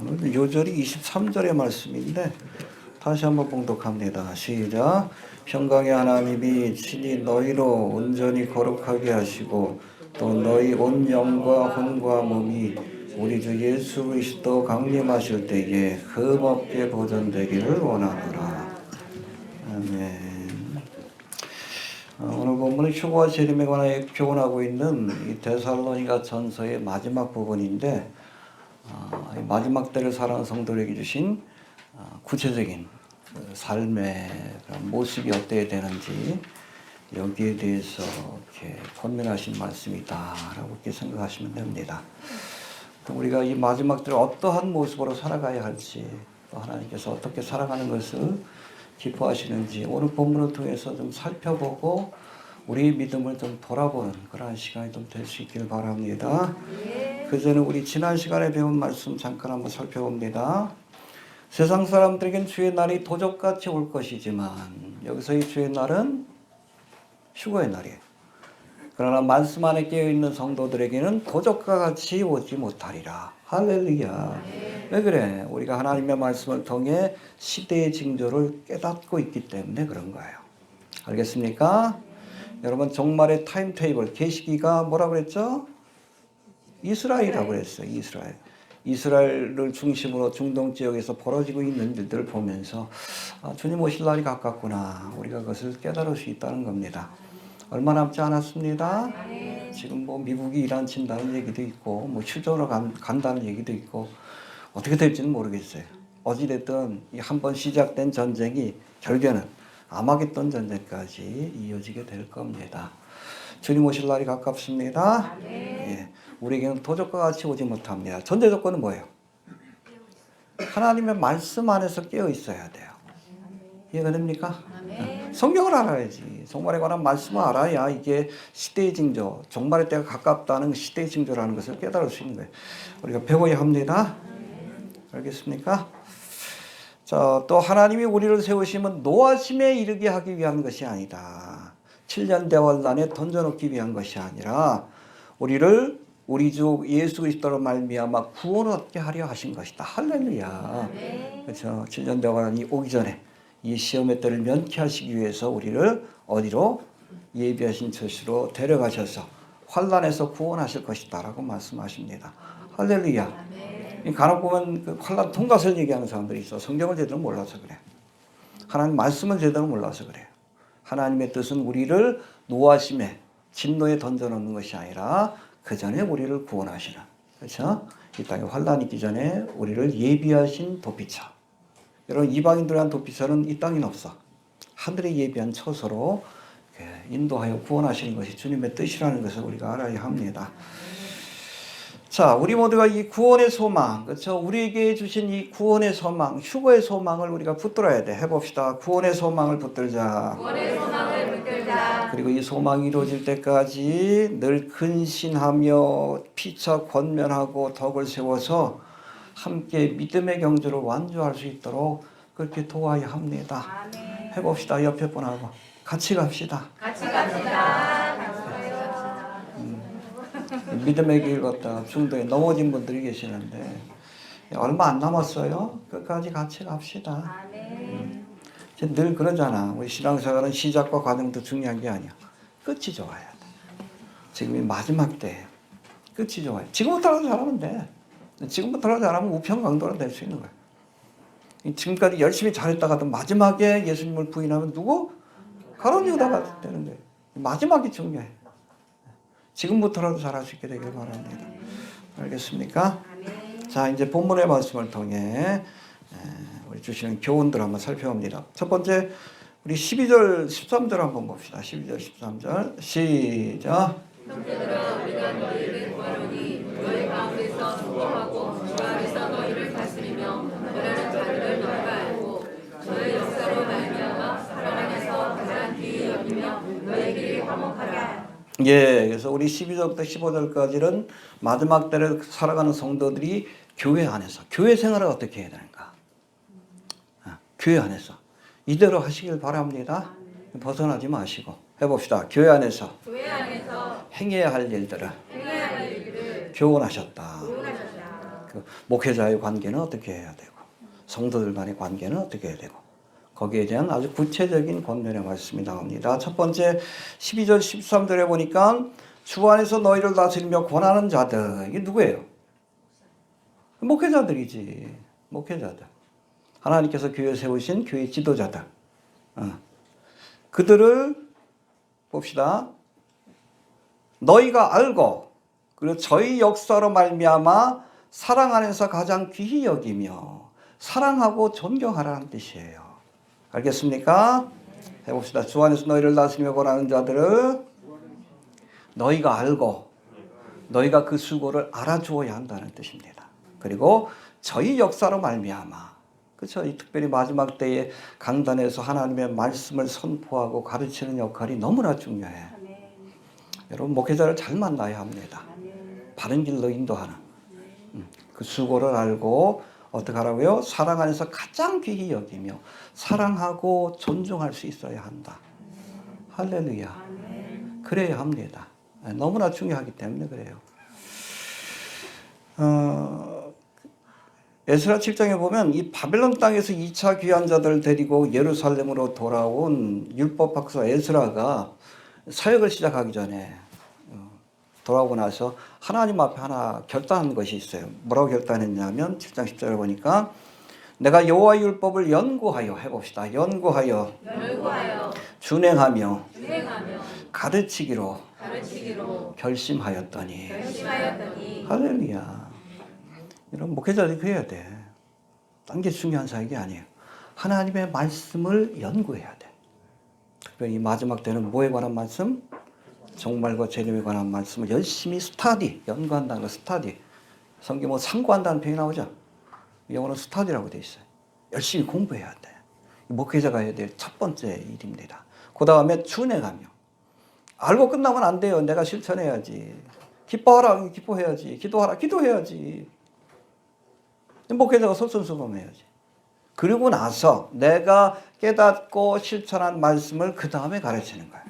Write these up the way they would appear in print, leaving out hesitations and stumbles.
오늘 요절이 23절의 말씀인데 다시 한번 봉독합니다. 시작. 평강의 하나님이 친히 너희로 온전히 거룩하게 하시고 또 너희 온 영과 혼과 몸이 우리 주 예수 그리스도 강림하실 때에 흠없게 보존되기를 원하노라. 아멘. 오늘 본문은 휴거와 재림에 관하여 교훈하고 있는 이 데살로니가 전서의 마지막 부분인데 마지막 때를 살아가는 성도에게 주신 구체적인 삶의 그런 모습이 어때야 되는지 여기에 대해서 이렇게 권면하신 말씀이다라고 이렇게 생각하시면 됩니다. 우리가 이 마지막 때를 어떠한 모습으로 살아가야 할지 또 하나님께서 어떻게 살아가는 것을 기뻐하시는지 오늘 본문을 통해서 좀 살펴보고 우리 믿음을 좀 돌아보는 그러한 시간이 좀 될 수 있기를 바랍니다. 그 전에 우리 지난 시간에 배운 말씀 잠깐 한번 살펴봅니다. 세상 사람들에겐 주의 날이 도적같이 올 것이지만 여기서 이 주의 날은 휴거의 날이에요. 그러나 말씀 안에 깨어있는 성도들에게는 도적과 같이 오지 못하리라. 할렐루야. 왜 그래? 우리가 하나님의 말씀을 통해 시대의 징조를 깨닫고 있기 때문에 그런 거예요. 알겠습니까? 여러분 종말의 타임테이블 계시기가 뭐라고 그랬죠? 이스라엘이라고 그랬어요. 이스라엘을 중심으로 중동 지역에서 벌어지고 있는 일들을 보면서 주님 오실 날이 가깝구나. 우리가 그것을 깨달을 수 있다는 겁니다. 얼마 남지 않았습니다. 지금 뭐 미국이 이란 친다는 얘기도 있고 뭐 휴전으로 간다는 얘기도 있고 어떻게 될지는 모르겠어요. 어찌됐든 한 번 시작된 전쟁이 결국에는 아마겟돈 전쟁까지 이어지게 될 겁니다. 주님 오실 날이 가깝습니다. 예, 우리에게는 도적과 같이 오지 못합니다. 전제 조건은 뭐예요? 하나님의 말씀 안에서 깨어 있어야 돼요. 이해가 됩니까? 성경을 알아야지. 종말에 관한 말씀을 알아야 이게 시대의 징조, 종말의 때가 가깝다는 시대의 징조라는 것을 깨달을 수 있는 거예요. 우리가 배워야 합니다. 알겠습니까? 자, 또 하나님이 우리를 세우심은 노하심에 이르게 하기 위한 것이 아니다. 7년 대환란에 던져놓기 위한 것이 아니라 우리를 우리 주 예수 그리스도로 말미암아 구원을 얻게 하려 하신 것이다. 할렐루야. 그렇죠. 7년 대환란이 오기 전에 이 시험의 때를 면케하시기 위해서 우리를 어디로? 예비하신 처시로 데려가셔서 환란에서 구원하실 것이다 라고 말씀하십니다. 할렐루야. 간혹 보면 그 환란 통과설 얘기하는 사람들이 있어. 성경을 제대로 몰라서 그래. 하나님 말씀을 제대로 몰라서 그래요. 하나님의 뜻은 우리를 노하심에 진노에 던져놓는 것이 아니라 그 전에 우리를 구원하시는, 그렇죠? 이 땅에 환란이 있기 전에 우리를 예비하신 도피처. 여러분 이방인들에 대한 도피처는 이 땅에는 없어. 하늘에 예비한 처소로 인도하여 구원하시는 것이 주님의 뜻이라는 것을 우리가 알아야 합니다. 자, 우리 모두가 이 구원의 소망, 그렇죠? 우리에게 주신 이 구원의 소망, 휴거의 소망을 우리가 붙들어야 돼. 해봅시다. 구원의 소망을 붙들자. 구원의 소망을 붙들자. 그리고 이 소망이 이루어질 때까지 늘 근신하며 피차 권면하고 덕을 세워서 함께 믿음의 경주를 완주할 수 있도록 그렇게 도와야 합니다. 아멘. 해봅시다. 옆에 분하고 같이 갑시다. 같이 갑시다. 믿음의 길 걷다가 중도에 넘어진 분들이 계시는데 얼마 안 남았어요. 끝까지 같이 갑시다. 아멘. 늘 그러잖아. 우리 신앙생활은 시작과 과정도 중요한 게 아니야. 끝이 좋아야 돼. 지금이 마지막 때예요. 끝이 좋아요. 지금부터라도 잘하면 돼. 지금부터라도 잘하면 우편강도로 될 수 있는 거야. 지금까지 열심히 잘했다가도 마지막에 예수님을 부인하면 누구? 가론 유다가 되는 거예요. 마지막이 중요해. 지금부터라도 잘할 수 있게 되길 바랍니다. 알겠습니까? 자, 이제 본문의 말씀을 통해 우리 주시는 교훈들 한번 살펴봅니다. 첫 번째, 우리 12절, 13절 한번 봅시다. 12절, 13절. 시작. 형제들아, 우리가 너희에게 구하노니 너희 가운데서 수고하고 주 안에서 너희를 다스리며 너희는 자기를 너희가 알고 너의 역사로 말미암아 살아나면서 가장 귀히 여기며 너희 길이 화목하라. 예, 그래서 우리 12절부터 15절까지는 마지막 때를 살아가는 성도들이 교회 안에서, 교회 생활을 어떻게 해야 되는가? 교회 안에서. 이대로 하시길 바랍니다. 벗어나지 마시고. 해봅시다. 교회 안에서 행해야 할 일들을 교훈하셨다. 그 목회자의 관계는 어떻게 해야 되고 성도들 간의 관계는 어떻게 해야 되고 거기에 대한 아주 구체적인 권면의 말씀이 나옵니다. 첫 번째 12절 13절에 보니까 주 안에서 너희를 다스리며 권하는 자들 이게 누구예요? 목회자들이지. 목회자들. 하나님께서 교회 세우신 교회 지도자들. 그들을 봅시다. 너희가 알고 그리고 저희 역사로 말미암아 사랑 안에서 가장 귀히 여기며 사랑하고 존경하라는 뜻이에요. 알겠습니까? 해봅시다. 주 안에서 너희를 다스리며 권하는 자들을 너희가 알고 너희가 그 수고를 알아주어야 한다는 뜻입니다. 그리고 저희 역사로 말미암아 그렇죠. 특별히 마지막 때에 강단에서 하나님의 말씀을 선포하고 가르치는 역할이 너무나 중요해. 여러분 목회자를 잘 만나야 합니다. 바른 길로 인도하는 그 수고를 알고 어떻게 하라고요? 사랑 안에서 가장 귀히 여기며 사랑하고 존중할 수 있어야 한다. 할렐루야. 그래야 합니다. 너무나 중요하기 때문에 그래요. 에스라 7장에 보면 이 바벨론 땅에서 2차 귀환 자들을 데리고 예루살렘으로 돌아온 율법 박사 에스라가 사역을 시작하기 전에 돌아오고 나서 하나님 앞에 하나 결단한 것이 있어요. 뭐라고 결단했냐면 7장 10절에 보니까 내가 여호와의 율법을 연구하여 해봅시다. 연구하여 준행하며 가르치기로 결심하였더니 할렐루야. 이런 목회자들이 그래야 돼. 딴 게 중요한 사역이 아니에요. 하나님의 말씀을 연구해야 돼. 특별히 마지막 때는 뭐에 관한 말씀? 종말과 재림에 관한 말씀을 열심히 스타디, 연구한다는 거 스타디. 성경 뭐 상고한다는 표현이 나오죠. 영어는 스타디라고 되어 있어요. 열심히 공부해야 돼. 목회자가 해야 될 첫 번째 일입니다. 그 다음에 준행하며. 알고 끝나면 안 돼요. 내가 실천해야지. 기뻐하라, 기뻐해야지. 기도하라, 기도해야지. 목회자가 솔선수범해야지. 그리고 나서 내가 깨닫고 실천한 말씀을 그 다음에 가르치는 거예요.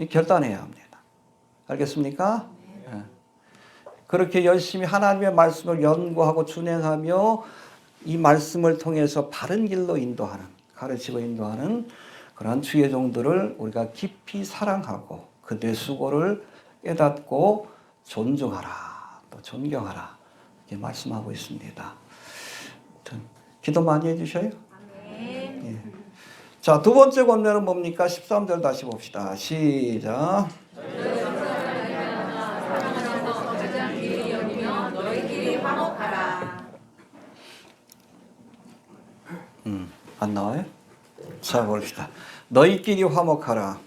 결단해야 합니다. 알겠습니까? 네. 그렇게 열심히 하나님의 말씀을 연구하고 준행하며 이 말씀을 통해서 바른 길로 인도하는, 가르치고 인도하는 그러한 주의 종들을 우리가 깊이 사랑하고 그들의 수고를 깨닫고 존중하라, 또 존경하라 이렇게 말씀하고 있습니다. 기도 많이 해주셔요. 예. 자, 두 번째 권면은 뭡니까? 13절 다시 봅시다. 시작. 안 나와요? 자, 봅시다. 너희끼리 화목하라.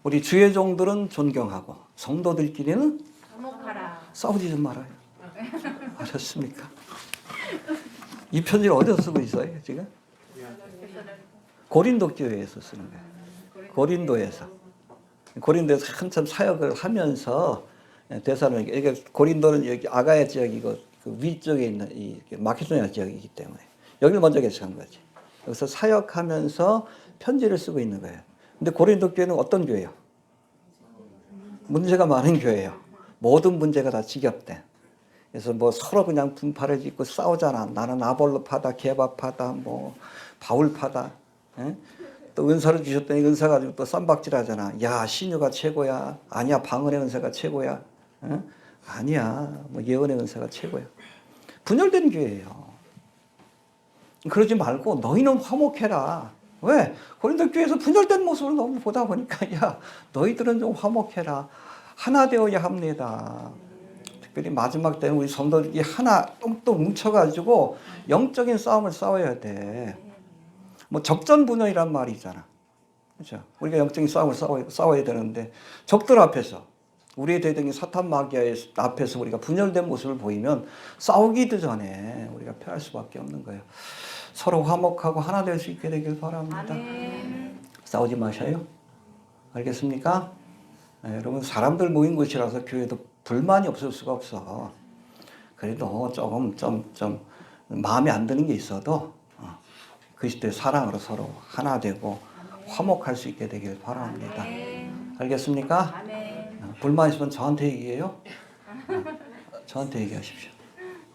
우리 주의 종들은 존경하고 성도들끼리는 화목하라. 싸우지 좀 말아요. 알았습니까? 이 편지를 어디서 쓰고 있어요, 지금? 고린도 교회에서 쓰는 거예요. 고린도에서 한참 사역을 하면서 대사로니까 이게 고린도는 여기 아가야 지역이고 그 위쪽에 있는 이 마케도니아 지역이기 때문에 여기를 먼저 개척한 거지. 여기서 사역하면서 편지를 쓰고 있는 거예요. 근데 고린도 교회는 어떤 교회예요? 문제가 많은 교회예요. 모든 문제가 다 지겹대. 그래서 뭐 서로 그냥 분파를 짓고 싸우잖아. 나는 아볼로파다, 개바파다, 뭐 바울파다. 예? 또 은사를 주셨더니 은사 가지고 또 쌈박질하잖아. 야, 신유가 최고야. 아니야, 방언의 은사가 최고야. 예? 아니야, 뭐 예언의 은사가 최고야. 분열된 교회예요. 그러지 말고 너희는 화목해라. 왜? 고린도 교회에서 분열된 모습을 너무 보다 보니까 야, 너희들은 좀 화목해라. 하나 되어야 합니다. 특별히 마지막 때는 우리 성도들이 하나 똥똥 뭉쳐가지고 영적인 싸움을 싸워야 돼. 뭐 적전분열이란 말이 있잖아. 그렇죠? 우리가 영적인 싸움을 싸워야 되는데 적들 앞에서 우리의 대등인 사탄 마귀의 앞에서 우리가 분열된 모습을 보이면 싸우기도 전에 우리가 패할 수밖에 없는 거예요. 서로 화목하고 하나 될 수 있게 되길 바랍니다. 아멘. 싸우지 마셔요. 알겠습니까? 네, 여러분 사람들 모인 곳이라서 교회도 불만이 없을 수가 없어. 그래도 조금 좀 마음에 안 드는 게 있어도 그리스도의 사랑으로 서로 하나 되고 화목할 수 있게 되길 바랍니다. 알겠습니까? 불만 있으면 저한테 얘기해요. 저한테 얘기하십시오.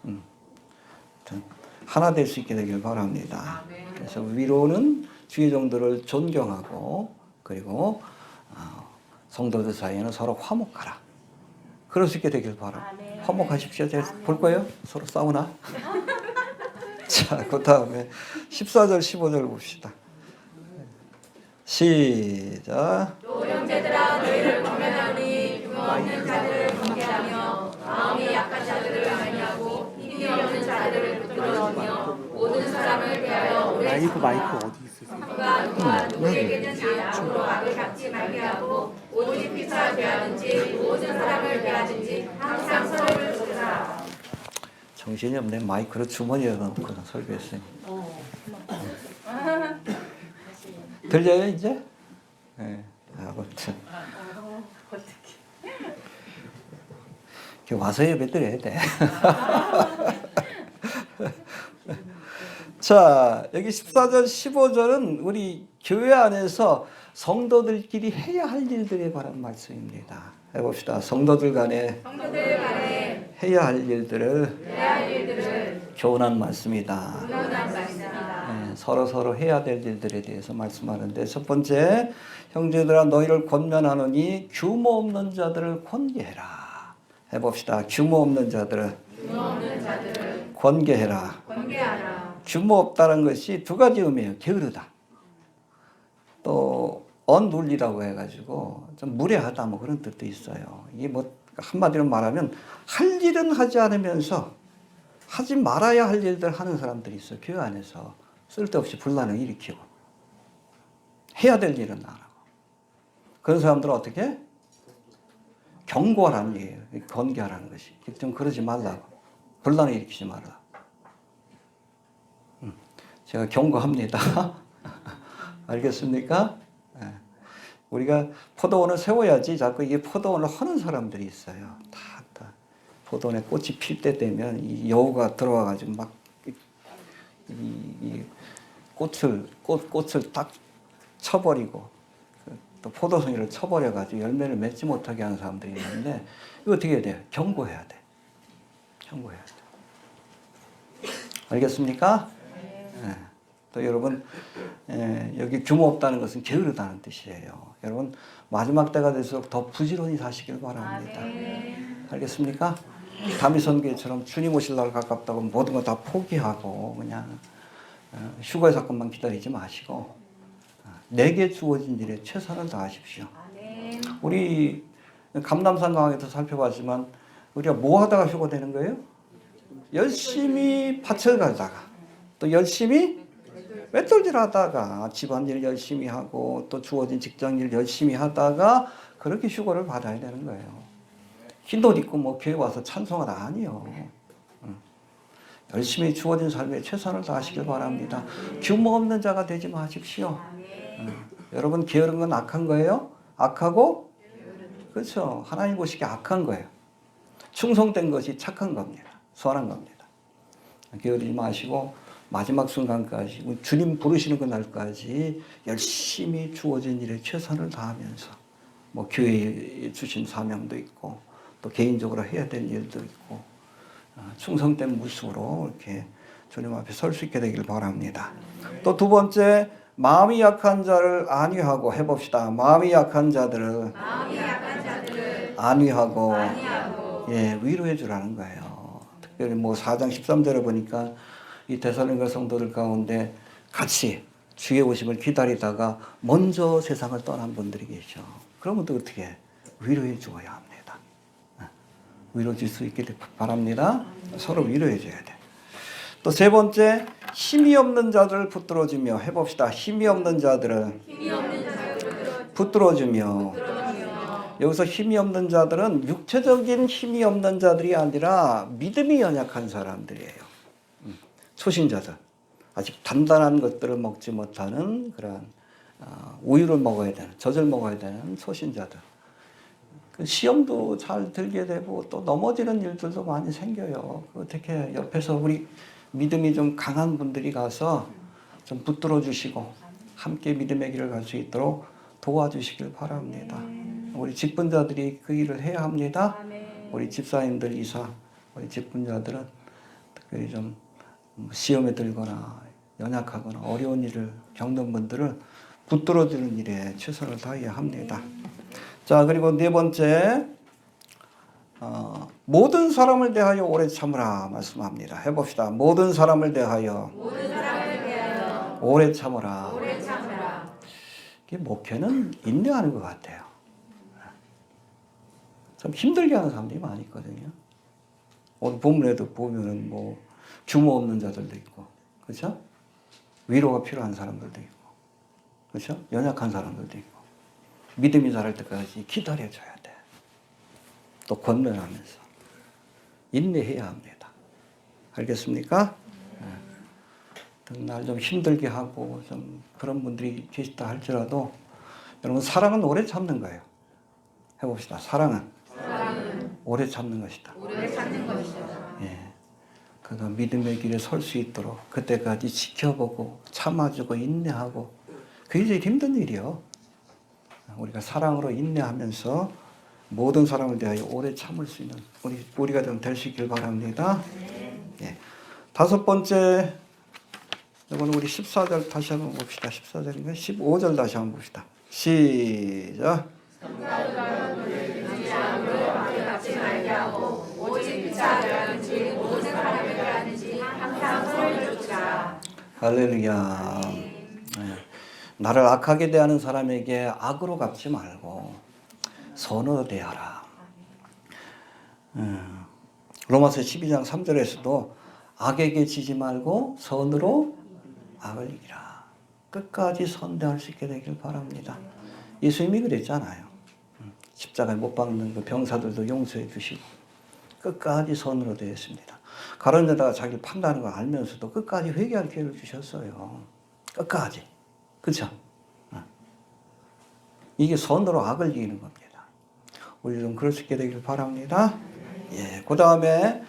하여튼 하나 될 수 있게 되길 바랍니다. 그래서 위로는 주의 종들을 존경하고 그리고 성도들 사이에는 서로 화목하라. 그럴 수 있게 되길 바랍니다. 화목하십시오. 제가 볼 거예요? 서로 싸우나? 자, 그 다음에 14절 15절 봅시다. 시작. 또 형제들아 너희를 권면하니 흉 없는 자들을 경계하며 마음이 약한 자들을 아니하고 힘이 없는 자들을 붙들어주며 모든 사람을 대하여 오래 마이크 어디 있으세요? 누가 누구에게든지 앞으로 악을 갚지 말게 하고 오직 피차 대하든지 모든 사람을 대하든지 항상 서로를 돕으라. 정신이 없네. 마이크를 주머니에 넣고 설교했으니. 들려요 이제? 네. 아무튼 와서 예배 드려야 돼. 자, 여기 14절 15절은 우리 교회 안에서 성도들끼리 해야 할 일들에 관한 말씀입니다. 해봅시다. 성도들 간에 해야 할 일들을 교훈한 말씀이다. 네, 서로 해야 될 일들에 대해서 말씀하는데 첫 번째, 형제들아 너희를 권면하노니 규모 없는 자들을 권계해라. 해봅시다. 규모 없는 자들을 권계해라. 규모 없다는 것이 두 가지 의미예요. 게으르다. 또 언룰리라고 해가지고 좀 무례하다 뭐 그런 뜻도 있어요. 이게 뭐 한마디로 말하면 할 일은 하지 않으면서 하지 말아야 할 일들 하는 사람들이 있어요. 교회 안에서 쓸데없이 분란을 일으키고 해야 될 일은 안 하고 그런 사람들은 어떻게? 경고하라는 얘기예요. 권계하라는 것이. 좀 그러지 말라고. 분란을 일으키지 말라. 제가 경고합니다. 알겠습니까? 네. 우리가 포도원을 세워야지 자꾸 이게 포도원을 하는 사람들이 있어요. 다 포도원에 꽃이 필 때 되면 이 여우가 들어와가지고 막 이 꽃을 딱 쳐버리고 또 포도송이를 쳐버려가지고 열매를 맺지 못하게 하는 사람들이 있는데 이거 어떻게 해야 돼요? 경고해야 돼. 경고해야 돼. 알겠습니까? 네. 또 여러분 여기 규모 없다는 것은 게으르다는 뜻이에요. 여러분 마지막 때가 될수록 더 부지런히 사시길 바랍니다. 알겠습니까? 다미선교회처럼 주님 오실 날 가깝다고 모든 거 다 포기하고 그냥 휴거의 사건만 기다리지 마시고 내게 주어진 일에 최선을 다하십시오. 우리 감남산 강에서 살펴봤지만 우리가 뭐 하다가 휴거되는 거예요? 열심히 밭을 가다가 또 열심히 맷돌질 하다가 집안일 열심히 하고 또 주어진 직장일 열심히 하다가 그렇게 휴거를 받아야 되는 거예요. 흰 옷 입고 뭐 교회 와서 찬송하다 아니요. 열심히 주어진 삶에 최선을 다하시길 바랍니다. 규모 없는 자가 되지 마십시오. 여러분 게으른 건 악한 거예요? 악하고? 그렇죠. 하나님 보시기에 악한 거예요. 충성된 것이 착한 겁니다. 선한 겁니다. 게으르지 마시고 마지막 순간까지 주님 부르시는 그날까지 열심히 주어진 일에 최선을 다하면서 뭐 교회에 주신 사명도 있고 또 개인적으로 해야 될 일도 있고 충성된 모습으로 이렇게 주님 앞에 설 수 있게 되길 바랍니다. 또 두 번째, 마음이 약한 자를 안위하고 해봅시다. 마음이 약한 자들을 안위하고 예, 위로해 주라는 거예요. 특별히 뭐 4장 13절에 보니까 이 데살로니가 성도들 가운데 같이 주의 오심을 기다리다가 먼저 세상을 떠난 분들이 계셔. 그러면 또 어떻게 위로해 주어야 합니다. 위로해 줄 수 있게 바랍니다. 서로 위로해 줘야 돼. 또 세 번째, 힘이 없는 자들을 붙들어주며 해봅시다. 힘이 없는 자들을 붙들어주며. 여기서 힘이 없는 자들은 육체적인 힘이 없는 자들이 아니라 믿음이 연약한 사람들이에요. 초신자들. 아직 단단한 것들을 먹지 못하는 그런 우유를 먹어야 되는, 젖을 먹어야 되는 초신자들. 그 시험도 잘 들게 되고 또 넘어지는 일들도 많이 생겨요. 어떻게 옆에서 우리 믿음이 좀 강한 분들이 가서 좀 붙들어 주시고 함께 믿음의 길을 갈 수 있도록 도와주시길 바랍니다. 우리 직분자들이 그 일을 해야 합니다. 우리 집사님들, 이사 우리 직분자들은 특별히 좀 시험에 들거나 연약하거나 어려운 일을 겪는 분들을 붙들어주는 일에 최선을 다해야 합니다. 자, 그리고 네 번째, 모든 사람을 대하여 오래 참으라 말씀합니다. 해봅시다. 모든 사람을 대하여 오래 참으라. 이게 목회는 인내하는 것 같아요. 참 힘들게 하는 사람들이 많이 있거든요. 오늘 본문에도 보면은 뭐 규모 없는 자들도 있고, 그렇죠? 위로가 필요한 사람들도 있고, 그렇죠? 연약한 사람들도 있고, 믿음이 자랄 때까지 기다려줘야 돼. 또 권면하면서 인내해야 합니다. 알겠습니까? 날 좀 힘들게 하고 좀 그런 분들이 계시다 할지라도 여러분 사랑은 오래 참는 거예요. 해봅시다. 사랑은 오래 참는 것이다. 예. 그가 믿음의 길에 설 수 있도록 그때까지 지켜보고 참아주고 인내하고 그게 제일 힘든 일이요. 우리가 사랑으로 인내하면서 모든 사람을 대하여 오래 참을 수 있는 우리가 좀 될 수 있길 바랍니다. 예. 다섯 번째, 이건 우리 14절 다시 한번 봅시다. 14절인가? 15절 다시 한번 봅시다. 시작. 할렐루야. 네. 나를 악하게 대하는 사람에게 악으로 갚지 말고 선으로 대하라. 로마서 12장 3절에서도 악에게 지지 말고 선으로 악을 이기라. 끝까지 선대할 수 있게 되길 바랍니다. 예수님이 그랬잖아요. 십자가에 못 박는 그 병사들도 용서해 주시고 끝까지 선으로 대했습니다. 가론 자다가 자기를 판단하는 걸 알면서도 끝까지 회개할 기회를 주셨어요. 끝까지. 그렇죠? 이게 선으로 악을 이기는 겁니다. 우리 좀 그럴 수 있게 되길 바랍니다. 예, 그 다음에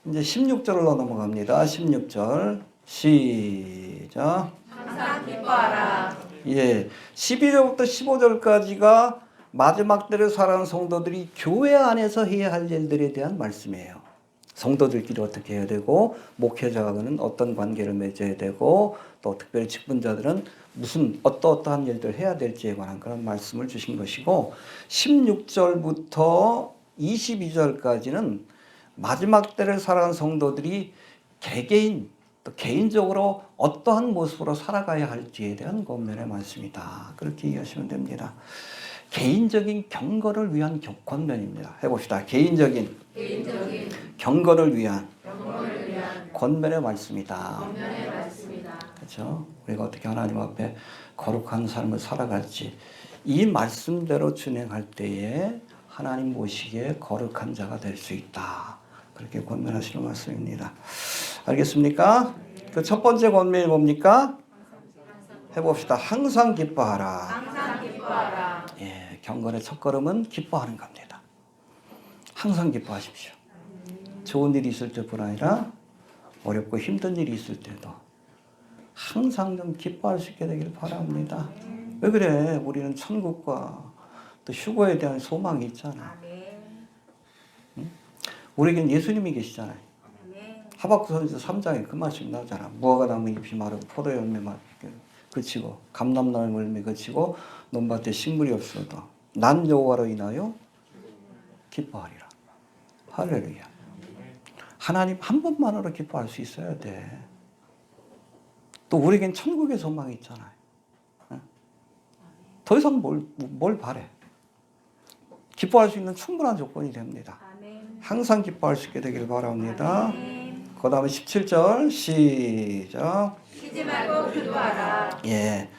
이제 16절로 넘어갑니다. 16절 시작. 항상 기뻐하라. 예, 12절부터 15절까지가 마지막 때를 살아가는 성도들이 교회 안에서 해야 할 일들에 대한 말씀이에요. 성도들끼리 어떻게 해야 되고 목회자와는 어떤 관계를 맺어야 되고 또 특별히 직분자들은 무슨 어떠한 일들을 해야 될지에 관한 그런 말씀을 주신 것이고 16절부터 22절까지는 마지막 때를 살아가는 성도들이 개개인 또 개인적으로 어떠한 모습으로 살아가야 할지에 대한 권면의 말씀이다. 그렇게 이해하시면 됩니다. 개인적인 경건을 위한 권면입니다. 해봅시다. 개인적인 경건을 위한 권면의 말씀이다. 그렇죠? 우리가 어떻게 하나님 앞에 거룩한 삶을 살아갈지 이 말씀대로 진행할 때에 하나님 보시기에 거룩한 자가 될 수 있다. 그렇게 권면하시는 말씀입니다. 알겠습니까? 그 첫 번째 권면이 뭡니까? 해봅시다. 항상 기뻐하라. 예, 경건의 첫걸음은 기뻐하는 겁니다. 항상 기뻐하십시오. 좋은 일이 있을 때뿐 아니라 어렵고 힘든 일이 있을 때도 항상 좀 기뻐할 수 있게 되길 바랍니다. 왜 그래? 우리는 천국과 또 휴거에 대한 소망이 있잖아. 응? 우리에겐 예수님이 계시잖아요. 하박국서 3장에 그 말씀이 나오잖아. 무화과 나무 잎이 마르고 포도 열매 그치고 감람나무 열매 그치고 논밭에 식물이 없어도 난 여호와로 인하여 기뻐하리라. 할렐루야. 하나님 한 분만으로 기뻐할 수 있어야 돼. 또 우리에겐 천국의 소망이 있잖아요. 더 이상 뭘 바래? 기뻐할 수 있는 충분한 조건이 됩니다. 항상 기뻐할 수 있게 되길 바랍니다. 그 다음에 17절 시작. 쉬지 말고 기도하라. 예.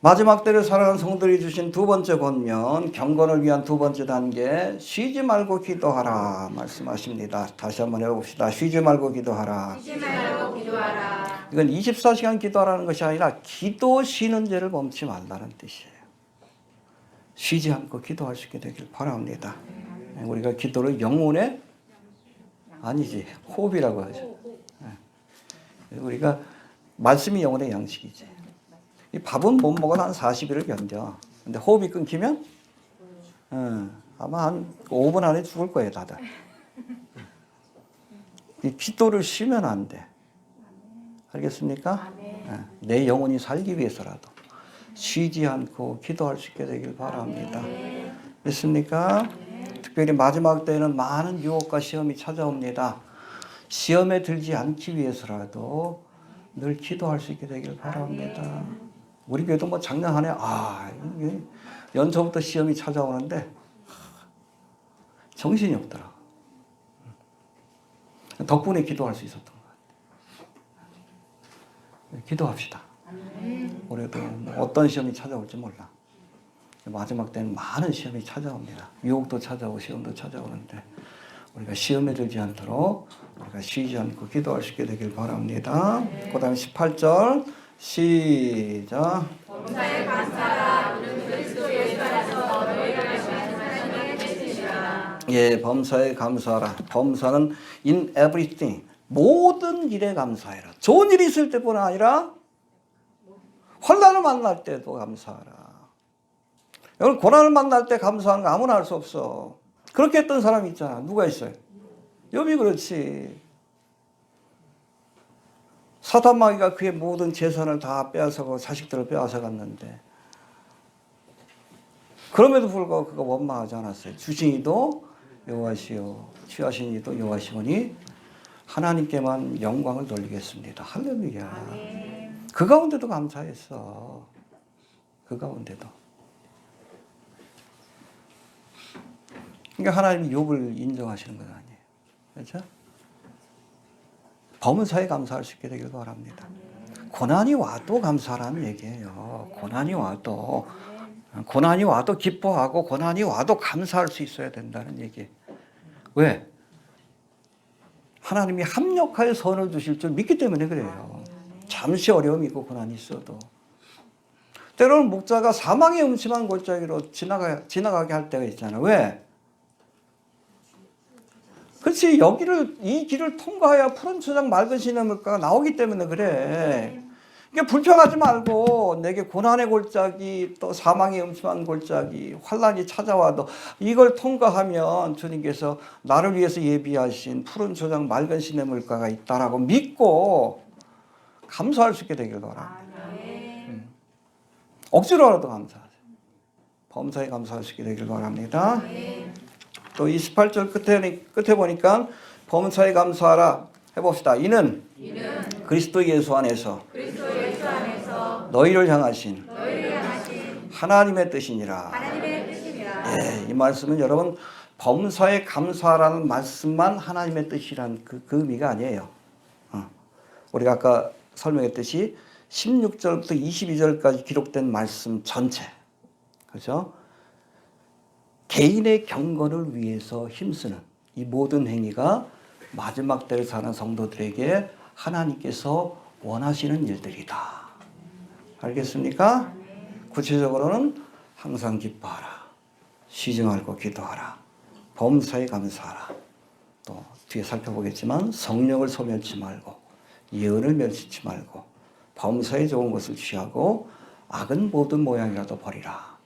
마지막 때를 살아가는 성도들이 주신 두 번째 권면, 경건을 위한 두 번째 단계, 쉬지 말고 기도하라 말씀하십니다. 다시 한번 해봅시다. 쉬지 말고 기도하라. 쉬지 말고 기도하라. 이건 24시간 기도하라는 것이 아니라 기도 쉬는 죄를 범치 말라는 뜻이에요. 쉬지 않고 기도할 수 있게 되길 바랍니다. 우리가 기도를 영혼의 아니지 호흡이라고 하죠. 우리가 말씀이 영혼의 양식이지. 이 밥은 못 먹어 한 40일을 견뎌. 근데 호흡이 끊기면 아마 한 5분 안에 죽을 거예요, 다들. 이 기도를 쉬면 안 돼. 알겠습니까? 내 영혼이 살기 위해서라도 쉬지 않고 기도할 수 있게 되길 바랍니다. 믿습니까? 특별히 마지막 때에는 많은 유혹과 시험이 찾아옵니다. 시험에 들지 않기 위해서라도 늘 기도할 수 있게 되길 바랍니다. 우리 교회도 뭐 작년 한 해, 이게 연초부터 시험이 찾아오는데 정신이 없더라. 덕분에 기도할 수 있었던 것 같아요. 기도합시다. 올해도 어떤 시험이 찾아올지 몰라. 마지막 때는 많은 시험이 찾아옵니다. 유혹도 찾아오고 시험도 찾아오는데 우리가 시험에 들지 않도록 우리가 쉬지 않고 기도할 수 있게 되길 바랍니다. 그 다음에 18절 시작. 범사에 감사하라. 이는 그리스도 예수 안에서 너희를 하시는 하나님의 뜻이라. 예, 범사에 감사하라. 범사는 in everything, 모든 일에 감사해라. 좋은 일이 있을 때뿐 아니라 환난을 만날 때도 감사하라. 여러분, 고난을 만날 때 감사하는 거 아무나 할 수 없어. 그렇게 했던 사람이 있잖아. 누가 있어요? 욥이 그렇지. 사탄마귀가 그의 모든 재산을 다 빼앗아가고 자식들을 빼앗아갔는데 그럼에도 불구하고 그가 원망하지 않았어요. 주신 이도 여호와시요 취하신 이도 여호와시오니 하나님께만 영광을 돌리겠습니다. 할렐루야. 그 가운데도 감사했어. 그 가운데도. 그러니까 하나님이 욥을 인정하시는 건 아니에요. 그렇죠? 범사에 감사할 수 있게 되길 바랍니다. 고난이 와도 감사라는 얘기예요. 고난이 와도 기뻐하고 고난이 와도 감사할 수 있어야 된다는 얘기예요. 왜? 하나님이 합력하여 선을 주실 줄 믿기 때문에 그래요. 잠시 어려움이 있고 고난이 있어도. 때로는 목자가 사망의 음침한 골짜기로 지나가게 할 때가 있잖아요. 왜? 그렇지. 이 길을 통과해야 푸른 초장 맑은 시냇물가가 나오기 때문에 그래. 그러니까 불평하지 말고 내게 고난의 골짜기 또 사망의 음침한 골짜기 환난이 찾아와도 이걸 통과하면 주님께서 나를 위해서 예비하신 푸른 초장 맑은 시냇물가가 있다라고 믿고 감사할 수 있게 되길 바랍니다. 억지로라도 감사하세요. 범사에 감사할 수 있게 되길 바랍니다. 또 28절 끝에 보니까 범사에 감사하라 해봅시다. 이는 그리스도 예수 안에서 너희를 향하신 하나님의 뜻이니라. 예, 이 말씀은 여러분 범사에 감사하라는 말씀만 하나님의 뜻이란 그 의미가 아니에요. 우리가 아까 설명했듯이 16절부터 22절까지 기록된 말씀 전체, 그렇죠? 개인의 경건을 위해서 힘쓰는 이 모든 행위가 마지막 때를 사는 성도들에게 하나님께서 원하시는 일들이다. 알겠습니까? 구체적으로는 항상 기뻐하라. 쉬지 말고 기도하라. 범사에 감사하라. 또 뒤에 살펴보겠지만 성령을 소멸치 말고 예언을 멸치지 말고 범사에 좋은 것을 취하고 악은 모든 모양이라도 버리라.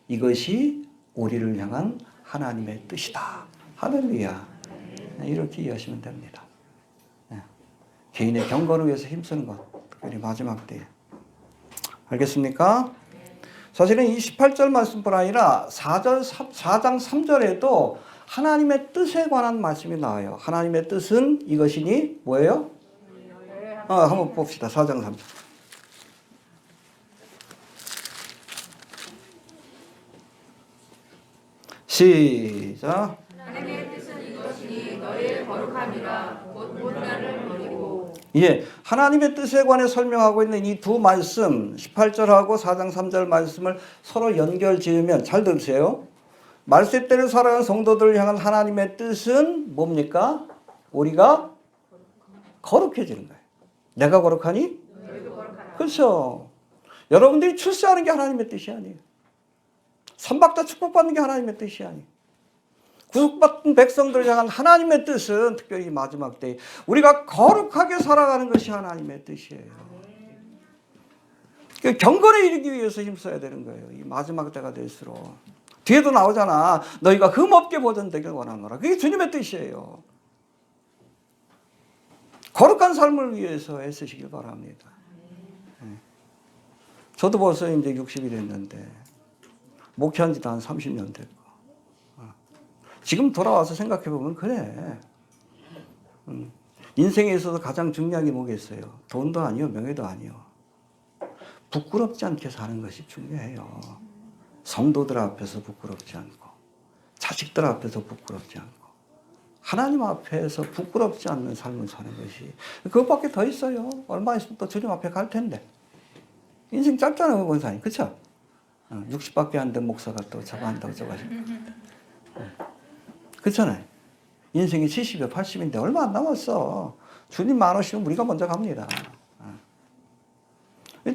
이것이 우리를 향한 하나님의 뜻이다. 할렐루야. 이렇게 이해하시면 됩니다. 개인의 경건을 위해서 힘쓰는 것, 특별히 마지막 때에. 알겠습니까? 사실은 이 18절 말씀뿐 아니라 4장 3절에도 하나님의 뜻에 관한 말씀이 나와요. 하나님의 뜻은 이것이니 뭐예요? 한번 봅시다. 4장 3절. 시작. 하나님의 뜻은 이것이니 너희의 거룩함이라 곧 본난을 버리고. 예, 하나님의 뜻에 관해 설명하고 있는 이 두 말씀 18절하고 4장 3절 말씀을 서로 연결 지으면 잘 들으세요. 말세 때를 살아가는 성도들을 향한 하나님의 뜻은 뭡니까? 우리가 거룩해지는 거예요. 내가 거룩하니? 너희도 거룩하라. 그렇죠. 여러분들이 출세하는 게 하나님의 뜻이 아니에요. 선박자 축복받는 게 하나님의 뜻이 아니에요. 구속받은 백성들을 향한 하나님의 뜻은 특별히 마지막 때에 우리가 거룩하게 살아가는 것이 하나님의 뜻이에요. 경건에 이르기 위해서 힘써야 되는 거예요. 이 마지막 때가 될수록. 뒤에도 나오잖아. 너희가 흠없게 보존되길 원하노라. 그게 주님의 뜻이에요. 거룩한 삶을 위해서 애쓰시길 바랍니다. 저도 벌써 이제 60이 됐는데 목회한 지도 한 30년 됐고 지금 돌아와서 생각해 보면 그래. 인생에 있어서 가장 중요한 게 뭐겠어요? 돈도 아니요, 명예도 아니요. 부끄럽지 않게 사는 것이 중요해요. 성도들 앞에서 부끄럽지 않고, 자식들 앞에서 부끄럽지 않고, 하나님 앞에서 부끄럽지 않는 삶을 사는 것이 그것밖에 더 있어요. 얼마 있으면 또 주님 앞에 갈 텐데. 인생 짧잖아요, 권사님. 그쵸? 60밖에 안 된 목사가 또 저거 한다고 저거 하시고. 그렇잖아요. 인생이 70에 80인데 얼마 안 남았어. 주님 많으시면 우리가 먼저 갑니다.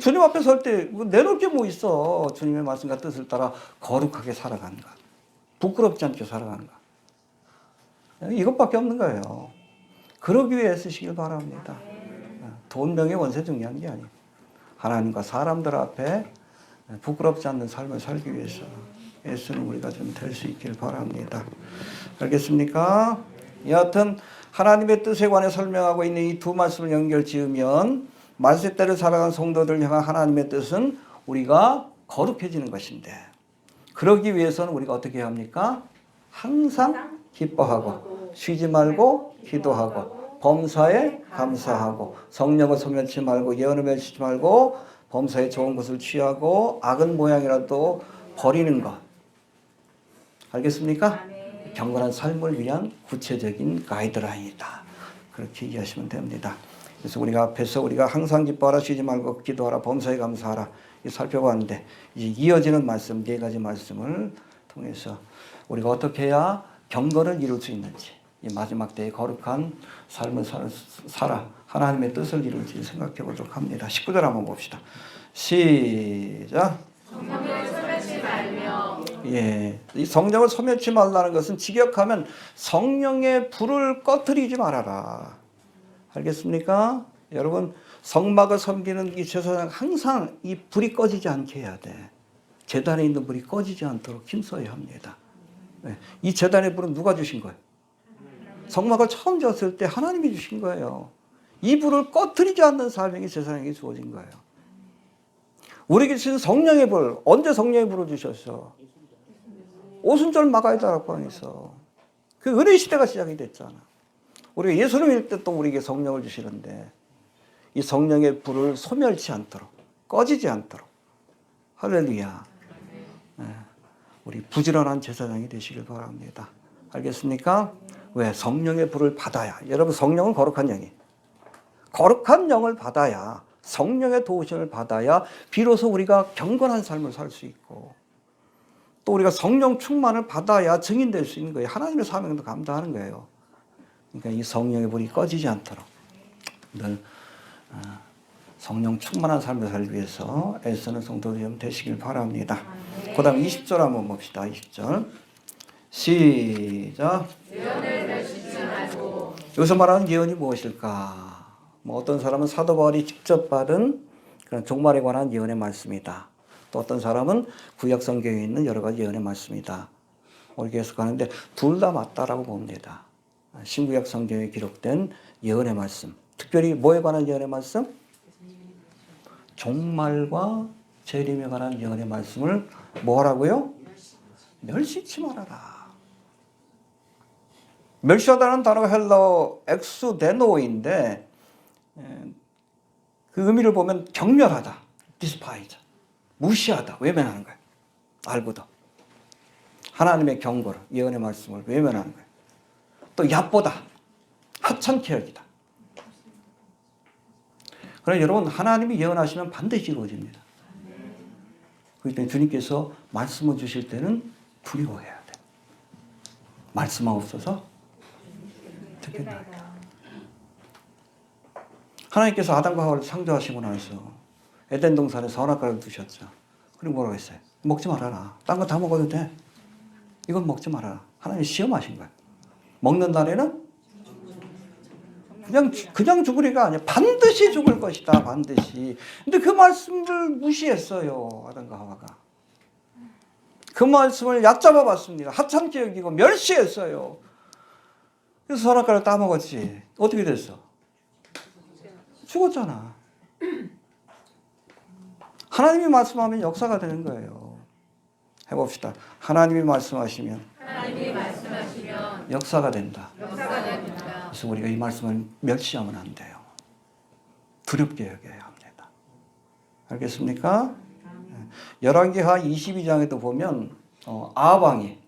주님 앞에 설 때 내놓을 게 뭐 있어. 주님의 말씀과 뜻을 따라 거룩하게 살아가는 것. 부끄럽지 않게 살아가는 것. 이것밖에 없는 거예요. 그러기 위해 쓰시길 바랍니다. 돈, 명예, 원세 중요한 게 아니에요. 하나님과 사람들 앞에 부끄럽지 않는 삶을 살기 위해서 애쓰는 우리가 좀 될 수 있길 바랍니다. 알겠습니까? 여하튼 하나님의 뜻에 관해 설명하고 있는 이 두 말씀을 연결 지으면 말세대를 살아간 성도들 향한 하나님의 뜻은 우리가 거룩해지는 것인데 그러기 위해서는 우리가 어떻게 해야 합니까? 항상 기뻐하고 쉬지 말고 기도하고 범사에 감사하고 성령을 소멸치 말고 예언을 멸치지 말고 범사에 좋은 것을 취하고 악은 모양이라도 버리는 것. 알겠습니까? 경건한 삶을 위한 구체적인 가이드라인이다. 그렇게 이해하시면 됩니다. 그래서 우리가 앞에서 우리가 항상 기뻐하라, 쉬지 말고 기도하라, 범사에 감사하라 살펴봤는데 이제 이어지는 말씀, 네 가지 말씀을 통해서 우리가 어떻게 해야 경건을 이룰 수 있는지 이 마지막 때의 거룩한 삶을 살아 하나님의 뜻을 이룰지 생각해 보도록 합니다. 19절 한번 봅시다. 시작. 성령을 소멸치 말며. 예, 이 성령을 소멸치 말라는 것은 직역하면 성령의 불을 꺼트리지 말아라. 알겠습니까? 여러분 성막을 섬기는 이 제사장 항상 이 불이 꺼지지 않게 해야 돼. 제단에 있는 불이 꺼지지 않도록 힘써야 합니다. 네. 이 제단의 불은 누가 주신 거예요? 성막을 처음 지었을 때 하나님이 주신 거예요. 이 불을 꺼트리지 않는 사명이 제사장에게 주어진 거예요. 우리에게 주신 성령의 불, 언제 성령의 불을 주셨어? 오순절 마가이다라고 하면서 그 은혜 시대가 시작이 됐잖아. 우리가 예수님일 때 또 우리에게 성령을 주시는데 이 성령의 불을 소멸치 않도록 꺼지지 않도록 할렐루야. 우리 부지런한 제사장이 되시길 바랍니다. 알겠습니까? 왜? 성령의 불을 받아야. 여러분 성령은 거룩한 영이에요. 거룩한 영을 받아야 성령의 도우심을 받아야 비로소 우리가 경건한 삶을 살 수 있고 또 우리가 성령 충만을 받아야 증인될 수 있는 거예요. 하나님의 사명도 감당하는 거예요. 그러니까 이 성령의 불이 꺼지지 않도록 늘 성령 충만한 삶을 살기 위해서 애쓰는 성도들 좀 되시길 바랍니다. 그 다음 20절 한번 봅시다. 20절 시작. 예언을 멸치지 말고. 여기서 말하는 예언이 무엇일까? 뭐 어떤 사람은 사도 바울이 직접 받은 그런 종말에 관한 예언의 말씀이다. 또 어떤 사람은 구약 성경에 있는 여러 가지 예언의 말씀이다. 이렇게 해석하는데 둘 다 맞다라고 봅니다. 신구약 성경에 기록된 예언의 말씀. 특별히 뭐에 관한 예언의 말씀? 종말과 재림에 관한 예언의 말씀을 뭐 하라고요? 멸시치 말아라. 멸시하다는 단어가 헬라어 엑수데노인데 그 의미를 보면 경멸하다, despise, 무시하다, 외면하는 거예요. 알고도. 하나님의 경고를, 예언의 말씀을 외면하는 거예요. 또 얕보다, 하찮게 여기다. 그러나 여러분 하나님이 예언하시면 반드시 이루어집니다. 그렇기 때문에 주님께서 말씀을 주실 때는 두려워해야 돼. 말씀 없어서 듣겠다. 하나님께서 아담과 하와를 창조하시고 나서 에덴 동산에 선악과를 두셨죠. 그리고 뭐라고 했어요? 먹지 말아라. 딴 거 다 먹어도 돼. 이건 먹지 말아라. 하나님이 시험하신 거예요. 먹는 날에는 그냥 죽으리가 아니야. 반드시 죽을 것이다. 반드시. 근데 그 말씀을 무시했어요. 아담과 하와가. 그 말씀을 얕잡아 봤습니다. 하찮게 여기고 멸시했어요. 그래서 선악과를 따먹었지. 어떻게 됐어? 죽었잖아. 하나님이 말씀하면 역사가 되는 거예요. 해봅시다. 하나님이 말씀하시면 역사가 된다. 그래서 우리가 이 말씀을 멸시하면 안 돼요. 두렵게 여겨야 합니다. 알겠습니까? 열왕기하 22장에도 보면 아합왕이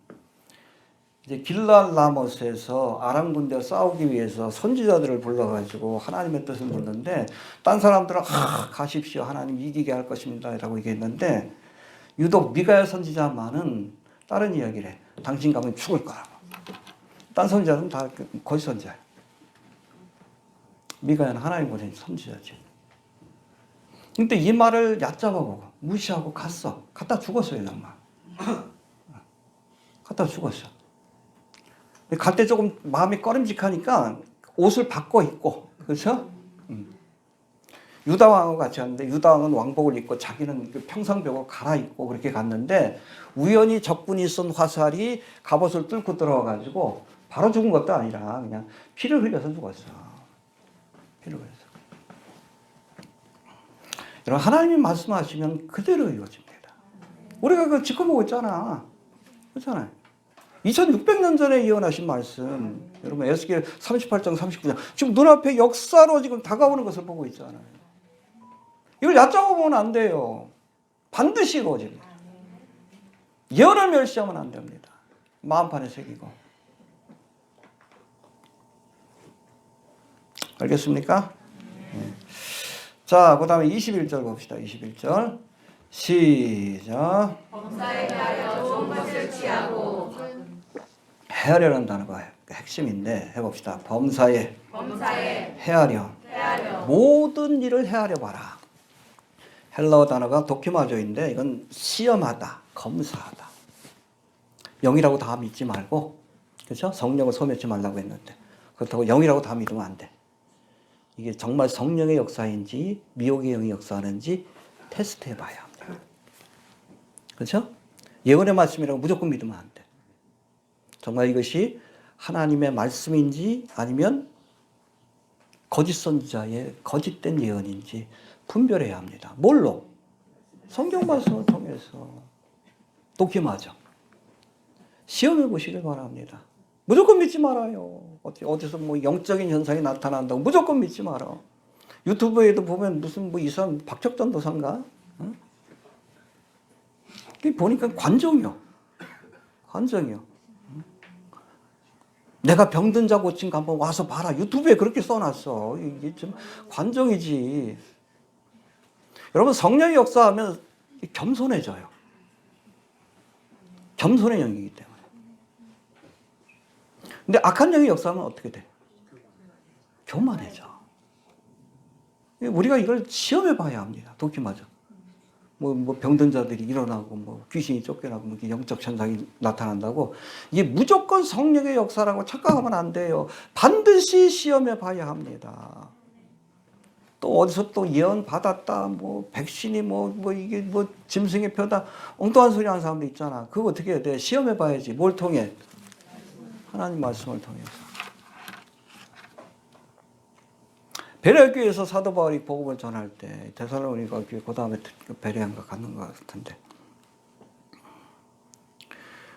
이제 길랄 라못에서 아람 군대와 싸우기 위해서 선지자들을 불러가지고 하나님의 뜻을 묻는데 딴 사람들은 가십시오. 하나님 이기게 할 것입니다. 라고 얘기했는데 유독 미가야 선지자만은 다른 이야기를 해. 당신 가면 죽을 거라고. 딴 선지자는 다 거짓 선지자예요. 미가야는 하나님 보낸 선지자지. 근데 이 말을 얕잡아보고 무시하고 갔어. 갔다 죽었어요. 정말. 갔다 죽었어. 갈 때 조금 마음이 꺼림직하니까 옷을 바꿔 입고, 그렇죠? 유다왕하고 같이 갔는데 유다왕은 왕복을 입고 자기는 평상벽을 갈아입고 그렇게 갔는데 우연히 적군이 쏜 화살이 갑옷을 뚫고 들어와가지고 바로 죽은 것도 아니라 그냥 피를 흘려서 죽었어. 피를 흘려서. 여러분, 하나님이 말씀하시면 그대로 이루어집니다. 우리가 그거 지켜보고 있잖아. 그렇잖아요. 2600년 전에 예언하신 말씀, 여러분 에스겔 38장 39장 지금 눈앞에 역사로 지금 다가오는 것을 보고 있잖아요. 이걸 얕잡아 보면 안 돼요. 반드시 이루어집니다. 예언을 멸시하면 안 됩니다. 마음판에 새기고. 알겠습니까? 네. 자, 그 다음에 21절 봅시다. 21절 시작. 범사에 대하여 좋은 것을 취하고 헤아려는 단어가 핵심인데 해봅시다. 범사에 헤아려 모든 일을 헤아려 봐라. 헬라어 단어가 도키마조인데 이건 시험하다, 검사하다. 영이라고 다 믿지 말고, 그렇죠? 성령을 소멸치 말라고 했는데 그렇다고 영이라고 다 믿으면 안 돼. 이게 정말 성령의 역사인지 미혹의 영이 역사하는지 테스트해 봐야 합니다. 그렇죠? 예언의 말씀이라고 무조건 믿으면 안 돼. 정말 이것이 하나님의 말씀인지 아니면 거짓 선지자의 거짓된 예언인지 분별해야 합니다. 뭘로? 성경 말씀을 통해서 도끼맞아. 시험해 보시길 바랍니다. 무조건 믿지 말아요. 어디서 뭐 영적인 현상이 나타난다고 무조건 믿지 말아. 유튜브에도 보면 무슨 뭐 이상 박적전 도사인가? 응? 보니까 관종이요. 관종이요. 내가 병든 자 고친 거 한번 와서 봐라. 유튜브에 그렇게 써놨어. 이게 좀 관종이지. 여러분, 성령이 역사하면 겸손해져요. 겸손의 영이기 때문에. 근데 악한 영이 역사하면 어떻게 돼? 교만해져. 우리가 이걸 시험해 봐야 합니다. 도끼맞아. 뭐 병든 자들이 일어나고 뭐 귀신이 쫓겨나고 뭐 영적 현상이 나타난다고 이게 무조건 성령의 역사라고 착각하면 안 돼요. 반드시 시험해 봐야 합니다. 또 어디서 또 예언 받았다, 뭐 백신이 뭐 이게 뭐 짐승의 표다, 엉뚱한 소리 하는 사람도 있잖아. 그거 어떻게 해야 돼? 시험해 봐야지. 뭘 통해? 하나님 말씀을 통해서. 베레아 교회에서 사도 바울이 복음을 전할 때 데살로니가 교회 그 다음에 베레아인가 갔는 것 같은데.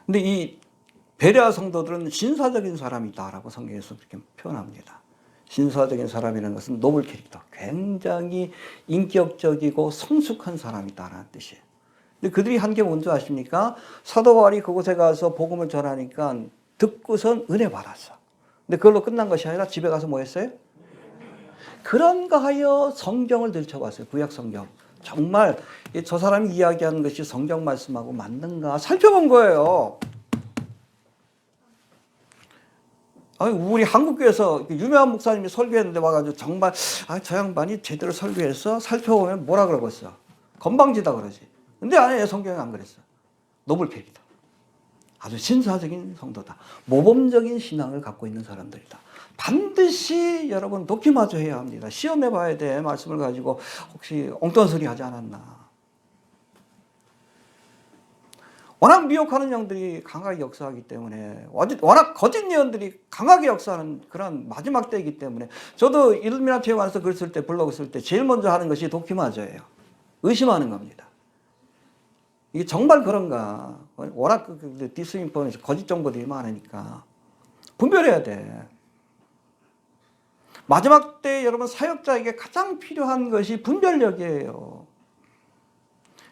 근데 이 베레아 성도들은 신사적인 사람이다라고 성경에서 그렇게 표현합니다. 신사적인 사람이라는 것은 노블 캐릭터, 굉장히 인격적이고 성숙한 사람이다라는 뜻이에요. 근데 그들이 한 게 뭔지 아십니까? 사도 바울이 그곳에 가서 복음을 전하니까 듣고선 은혜 받았어. 근데 그걸로 끝난 것이 아니라 집에 가서 뭐 했어요? 그런가 하여 성경을 들춰봤어요. 구약 성경. 정말 저 사람이 이야기하는 것이 성경 말씀하고 맞는가 살펴본 거예요. 우리 한국교회에서 유명한 목사님이 설교했는데 와가지고 정말 저 양반이 제대로 설교해서 살펴보면 뭐라 그러겠어? 건방지다 그러지. 근데 아니에요. 성경이 안 그랬어. 노블 캐릭터. 아주 신사적인 성도다. 모범적인 신앙을 갖고 있는 사람들이다. 반드시 여러분 도끼마저 해야 합니다. 시험해 봐야 돼. 말씀을 가지고 혹시 엉뚱한 소리 하지 않았나. 워낙 미혹하는 영들이 강하게 역사하기 때문에, 워낙 거짓 예언들이 강하게 역사하는 그런 마지막 때이기 때문에, 저도 일루미나티에 관해서 글 쓸 때, 블로그 쓸 때 제일 먼저 하는 것이 도키마저예요. 의심하는 겁니다. 이게 정말 그런가? 워낙 디스인포메이션, 거짓 정보들이 많으니까 분별해야 돼. 마지막 때 여러분 사역자에게 가장 필요한 것이 분별력이에요.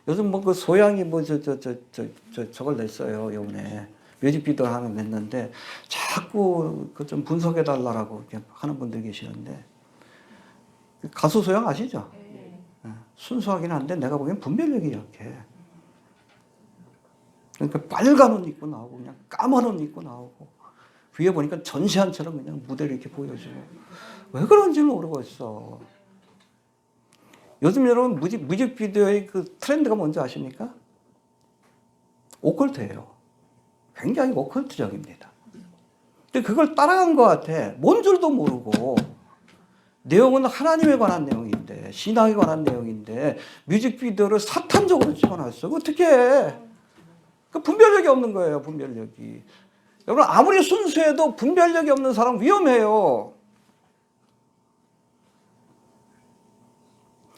요즘 뭐 그 소양이 뭐 저걸 냈어요. 요번에 뮤직비디오를 하나 냈는데 자꾸 그 좀 분석해 달라고 이렇게 하는 분들 계시는데, 가수 소양 아시죠? 순수하긴 한데 내가 보기엔 분별력이 약해. 그러니까 빨간 옷 입고 나오고 그냥 까만 옷 입고 나오고 위에 보니까 전시한처럼 그냥 무대를 이렇게 보여주고, 왜 그런지 모르겠어. 요즘 여러분 뮤직비디오의 그 트렌드가 뭔지 아십니까? 오컬트예요. 굉장히 오컬트적입니다. 근데 그걸 따라간 것 같아. 뭔 줄도 모르고. 내용은 하나님에 관한 내용인데, 신앙에 관한 내용인데 뮤직비디오를 사탄적으로 찍어놨어. 어떻게 해? 그 분별력이 없는 거예요. 분별력이. 여러분 아무리 순수해도 분별력이 없는 사람 위험해요.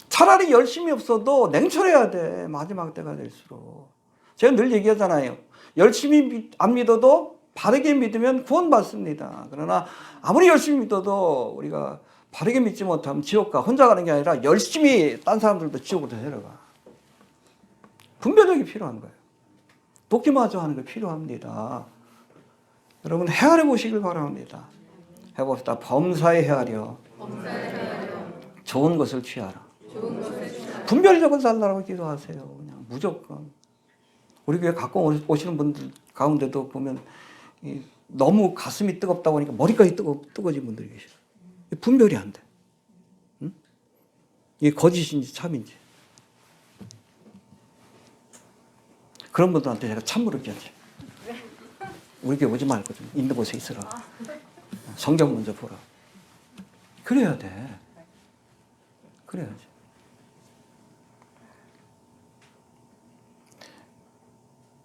차라리 열심히 없어도 냉철해야 돼. 마지막 때가 될수록. 제가 늘 얘기하잖아요. 열심히 안 믿어도 바르게 믿으면 구원받습니다. 그러나 아무리 열심히 믿어도 우리가 바르게 믿지 못하면 지옥 가. 혼자 가는 게 아니라 열심히 딴 사람들도 지옥으로 데려가. 분별력이 필요한 거예요. 도끼마저 하는 거 필요합니다. 여러분 헤아려 보시길 바랍니다. 해봅시다. 범사에 헤아려. 좋은 것을 취하라. 분별력을 달라고 기도하세요. 그냥 무조건. 우리 교회 가끔 오시는 분들 가운데도 보면 너무 가슴이 뜨겁다 보니까 머리까지 뜨거워진 분들이 계셔요. 분별이 안 돼. 응? 이게 거짓인지 참인지. 그런 분들한테 제가 참으로 얘기하지. 우리 교회 오지 말고 좀 있는 곳에 있으라. 성경 먼저 보라. 그래야 돼. 그래야지.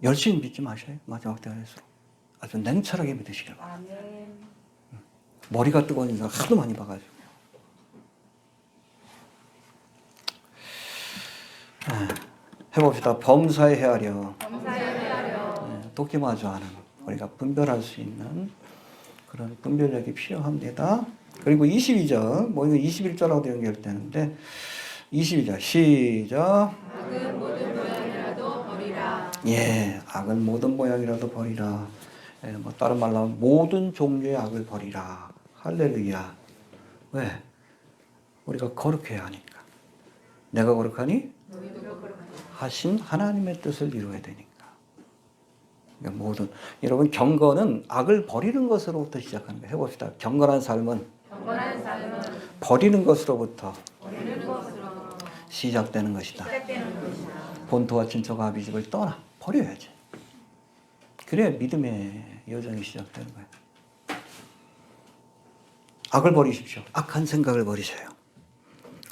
열심히 믿지 마셔요. 마지막 때가 될수록. 아주 냉철하게 믿으시길 바랍니다. 머리가 뜨거운 인상 하도 많이 봐가지고. 해봅시다. 범사에 헤아려. 도끼마저 하는, 우리가 분별할 수 있는 그런 분별력이 필요합니다. 그리고 22절, 뭐 이거 21절하고도 연결되는데, 22절 시작. 악은 모든 모양이라도 버리라. 예, 악은 모든 모양이라도 버리라. 예, 뭐 다른 말로 하면 모든 종류의 악을 버리라. 할렐루야. 왜? 우리가 거룩해야 하니까. 내가 거룩하니 하신 하나님의 뜻을 이루어야 되니까. 그러니까 모든, 여러분 경건은 악을 버리는 것으로부터 시작하는 거예요. 해봅시다. 경건한 삶은 버리는 것으로부터 시작되는 것이다. 본토와 친척과 아비집을 떠나 버려야지. 그래야 믿음의 여정이 시작되는 거예요. 악을 버리십시오. 악한 생각을 버리세요.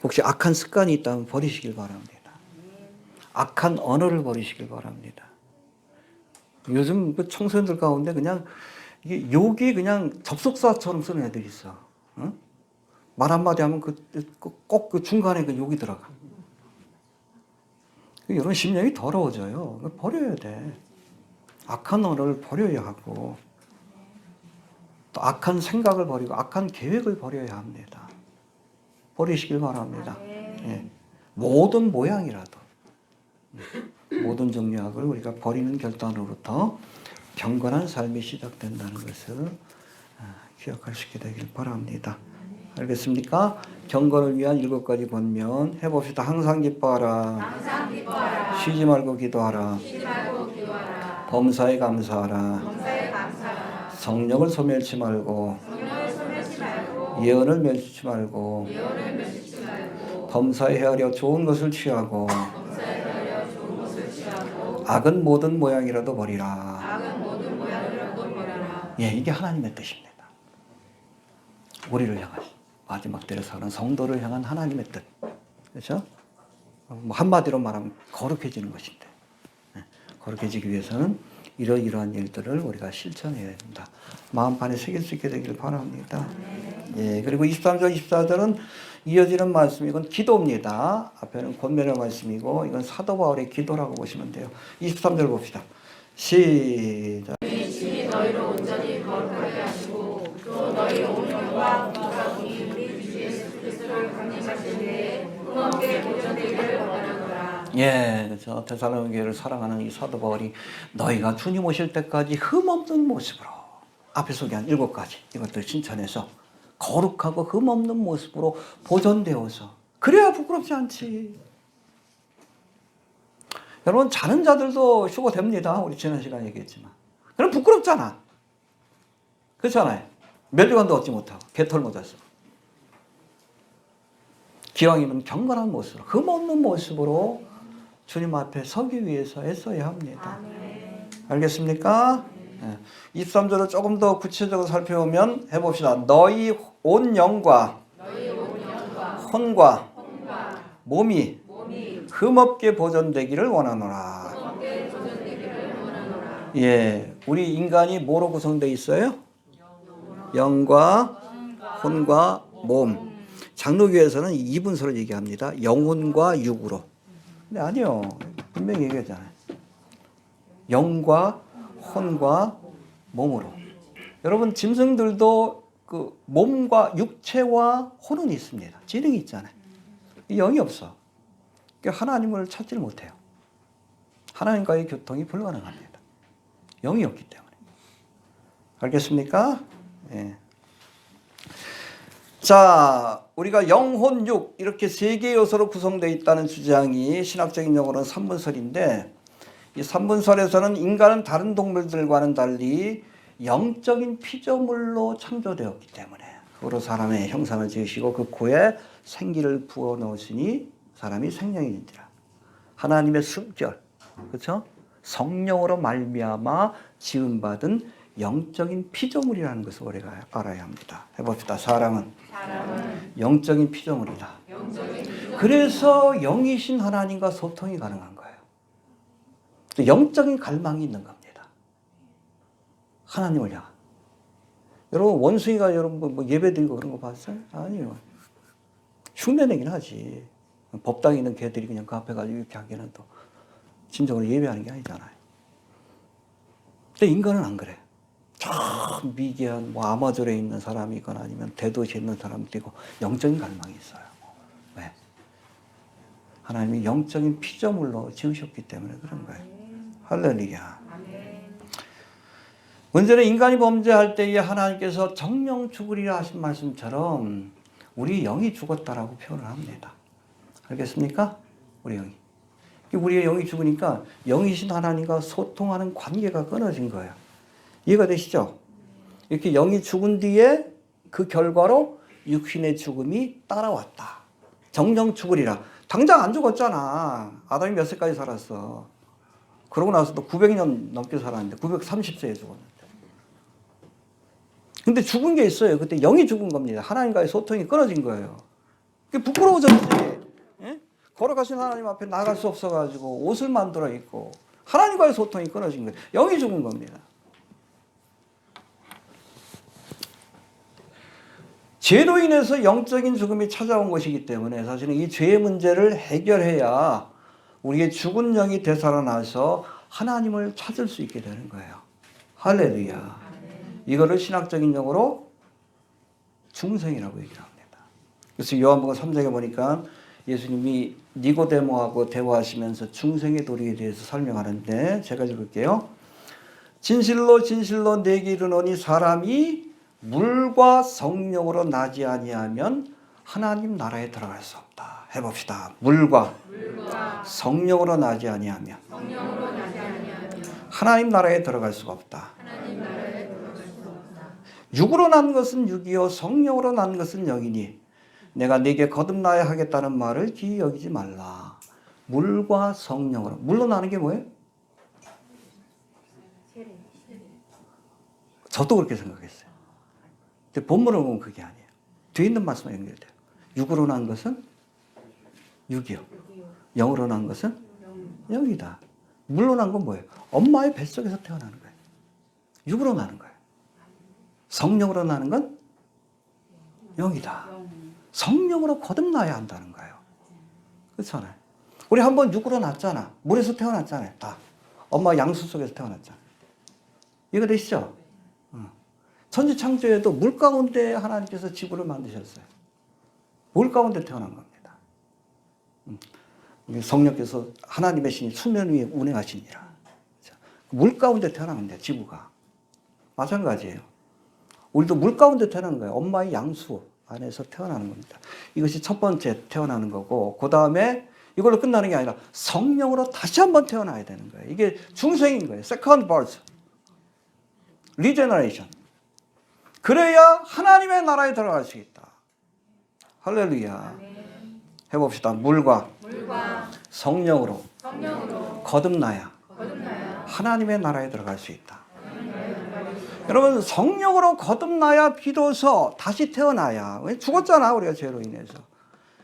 혹시 악한 습관이 있다면 버리시길 바랍니다. 악한 언어를 버리시길 바랍니다. 요즘 그 청소년들 가운데 그냥 이게 욕이 그냥 접속사처럼 쓰는 애들이 있어. 응? 말 한마디 하면 꼭 그 중간에 그 욕이 들어가. 이런 심령이 더러워져요. 버려야 돼. 악한 언어를 버려야 하고, 또 악한 생각을 버리고 악한 계획을 버려야 합니다. 버리시길 바랍니다. 예. 모든 모양이라도, 모든 종류의 악을 우리가 버리는 결단으로부터 경건한 삶이 시작된다는 것을 기억할 수 있게 되길 바랍니다. 알겠습니까? 경건을 위한 7가지 권면 해봅시다. 항상 기뻐하라. 쉬지 말고 기도하라. 범사에 감사하라. 성령을 소멸치 말고 예언을 멸치지 말고 범사에 헤아려 좋은 것을 취하고 악은 모든 모양이라도 버리라. 예, 이게 하나님의 뜻입니다. 우리를 향한, 마지막 때를 사는 성도를 향한 하나님의 뜻. 그렇죠? 뭐 한마디로 말하면 거룩해지는 것인데, 거룩해지기 위해서는 이러이러한 일들을 우리가 실천해야 된다. 마음판에 새길 수 있게 되기를 바랍니다. 예, 그리고 23절, 24절은 이어지는 말씀, 이건 기도입니다. 앞에는 권면의 말씀이고 이건 사도 바울의 기도라고 보시면 돼요. 23절 봅시다. 시작. 친히 너희를 온전히 거룩하게 하시고 또 너희 온 영과 구원이 우리 주 예수 그리스도를 강림하신 데에 흠없게 보존되기를 원하노라. 예, 그래서 데살로니가 교회를 사랑하는 이 사도 바울이 너희가 주님 오실 때까지 흠없는 모습으로 앞에 소개한 7가지 이것들 실천해서 거룩하고 흠없는 모습으로 보존되어서 그래야 부끄럽지 않지. 여러분 자는 자들도 휴거 됩니다. 우리 지난 시간에 얘기했지만. 그럼 부끄럽잖아. 그렇잖아요. 면류관도 얻지 못하고 개털 못해서. 기왕이면 경건한 모습으로 흠없는 모습으로 주님 앞에 서기 위해서 애써야 합니다. 알겠습니까? 23절을 조금 더 구체적으로 살펴보면 해봅시다. 너희 온 영과 혼과 몸이 흠없게 보존되기를 원하노라. 예, 우리 인간이 뭐로 구성되어 있어요? 영과 혼과 몸. 장로교에서는 이분서를 얘기합니다. 영혼과 육으로. 근데 아니요. 분명히 얘기하잖아요. 영과 혼과 몸으로. 여러분 짐승들도 그 몸과 육체와 혼은 있습니다. 지능이 있잖아요. 영이 없어. 그러니까 하나님을 찾지를 못해요. 하나님과의 교통이 불가능합니다. 영이 없기 때문에. 알겠습니까? 예. 자, 우리가 영혼, 육 이렇게 3개의 요소로 구성되어 있다는 주장이 신학적인 용어로는 삼분설인데 이 삼분설에서는 인간은 다른 동물들과는 달리 영적인 피조물로 창조되었기 때문에 그로 사람의 형상을 지으시고 그 코에 생기를 부어 넣으시니 사람이 생명이니라. 하나님의 숨결, 그렇죠? 성령으로 말미암아 지음받은 영적인 피조물이라는 것을 우리가 알아야 합니다. 해봅시다. 사람은 영적인 피조물이다. 그래서 영이신 하나님과 소통이 가능한 거예요. 영적인 갈망이 있는 겁니다. 하나님을 향한. 여러분 원숭이가 여러분 뭐 예배드리고 그런 거 봤어요? 아니요. 흉내내긴 하지. 법당에 있는 개들이 그냥 그 앞에 가서 이렇게 하기는 또 진정으로 예배하는 게 아니잖아요. 근데 인간은 안 그래. 저 미개한 뭐 아마존에 있는 사람이거나 아니면 대도시에 있는 사람도 있고 영적인 갈망이 있어요. 왜? 하나님이 영적인 피조물로 지으셨기 때문에 그런 거예요. 할렐루야. 문제는 인간이 범죄할 때에 하나님께서 정령 죽으리라 하신 말씀처럼 우리 영이 죽었다라고 표현을 합니다. 알겠습니까? 우리 영이. 우리의 영이 죽으니까 영이신 하나님과 소통하는 관계가 끊어진 거예요. 이해가 되시죠? 이렇게 영이 죽은 뒤에 그 결과로 육신의 죽음이 따라왔다. 정령 죽으리라. 당장 안 죽었잖아. 아담이 몇 세까지 살았어. 그러고 나서도 900년 넘게 살았는데 930세에 죽었는데. 근데 죽은 게 있어요. 그때 영이 죽은 겁니다. 하나님과의 소통이 끊어진 거예요. 그게 부끄러워졌지. 예? 걸어가신 하나님 앞에 나갈 수 없어가지고 옷을 만들어 입고 하나님과의 소통이 끊어진 거예요. 영이 죽은 겁니다. 죄로 인해서 영적인 죽음이 찾아온 것이기 때문에 사실은 이 죄의 문제를 해결해야 우리의 죽은 영이 되살아나서 하나님을 찾을 수 있게 되는 거예요. 할렐루야. 이거를 신학적인 용어로 중생이라고 얘기를 합니다. 그래서 요한복음 3장에 보니까 예수님이 니고데모하고 대화하시면서 중생의 도리에 대해서 설명하는데 제가 읽을게요. 진실로 진실로 내게 이르노니 사람이 물과 성령으로 나지 아니하면 하나님 나라에 들어갈 수 없다. 해봅시다. 물과 성령으로 나지 아니하면 하나님 나라에 들어갈 수가 없다. 육으로 난 것은 육이요 성령으로 난 것은 영이니 내가 네게 거듭나야 하겠다는 말을 기이 여기지 말라. 물과 성령으로. 물로 나는 게 뭐예요? 저도 그렇게 생각했어요. 근데 본문을 보면 그게 아니에요. 뒤에 있는 말씀과 연결돼요. 육으로 난 것은 육이요. 영으로 난 것은 영이다. 물로 난 건 뭐예요? 엄마의 뱃속에서 태어나는 거예요. 육으로 나는 거예요. 성령으로 나는 건 영이다. 성령으로 거듭나야 한다는 거예요. 그렇잖아요. 우리 한번 육으로 났잖아. 물에서 태어났잖아요. 다. 엄마 양수 속에서 태어났잖아요. 이해가 되시죠? 천지창조에도 물 가운데 하나님께서 지구를 만드셨어요. 물 가운데 태어난 겁니다. 성령께서 하나님의 신이 수면 위에 운행하시니라. 물 가운데 태어나는데 지구가. 마찬가지예요. 우리도 물 가운데 태어나는 거예요. 엄마의 양수 안에서 태어나는 겁니다. 이것이 첫 번째 태어나는 거고, 그 다음에 이걸로 끝나는 게 아니라 성령으로 다시 한번 태어나야 되는 거예요. 이게 중생인 거예요. Second birth. Regeneration. 그래야 하나님의 나라에 들어갈 수 있다. 할렐루야. 해봅시다. 물과 성령으로 거듭나야 하나님의 나라에 들어갈 수 있다. 여러분, 성령으로 거듭나야 비로소 다시 태어나야. 죽었잖아, 우리가 죄로 인해서.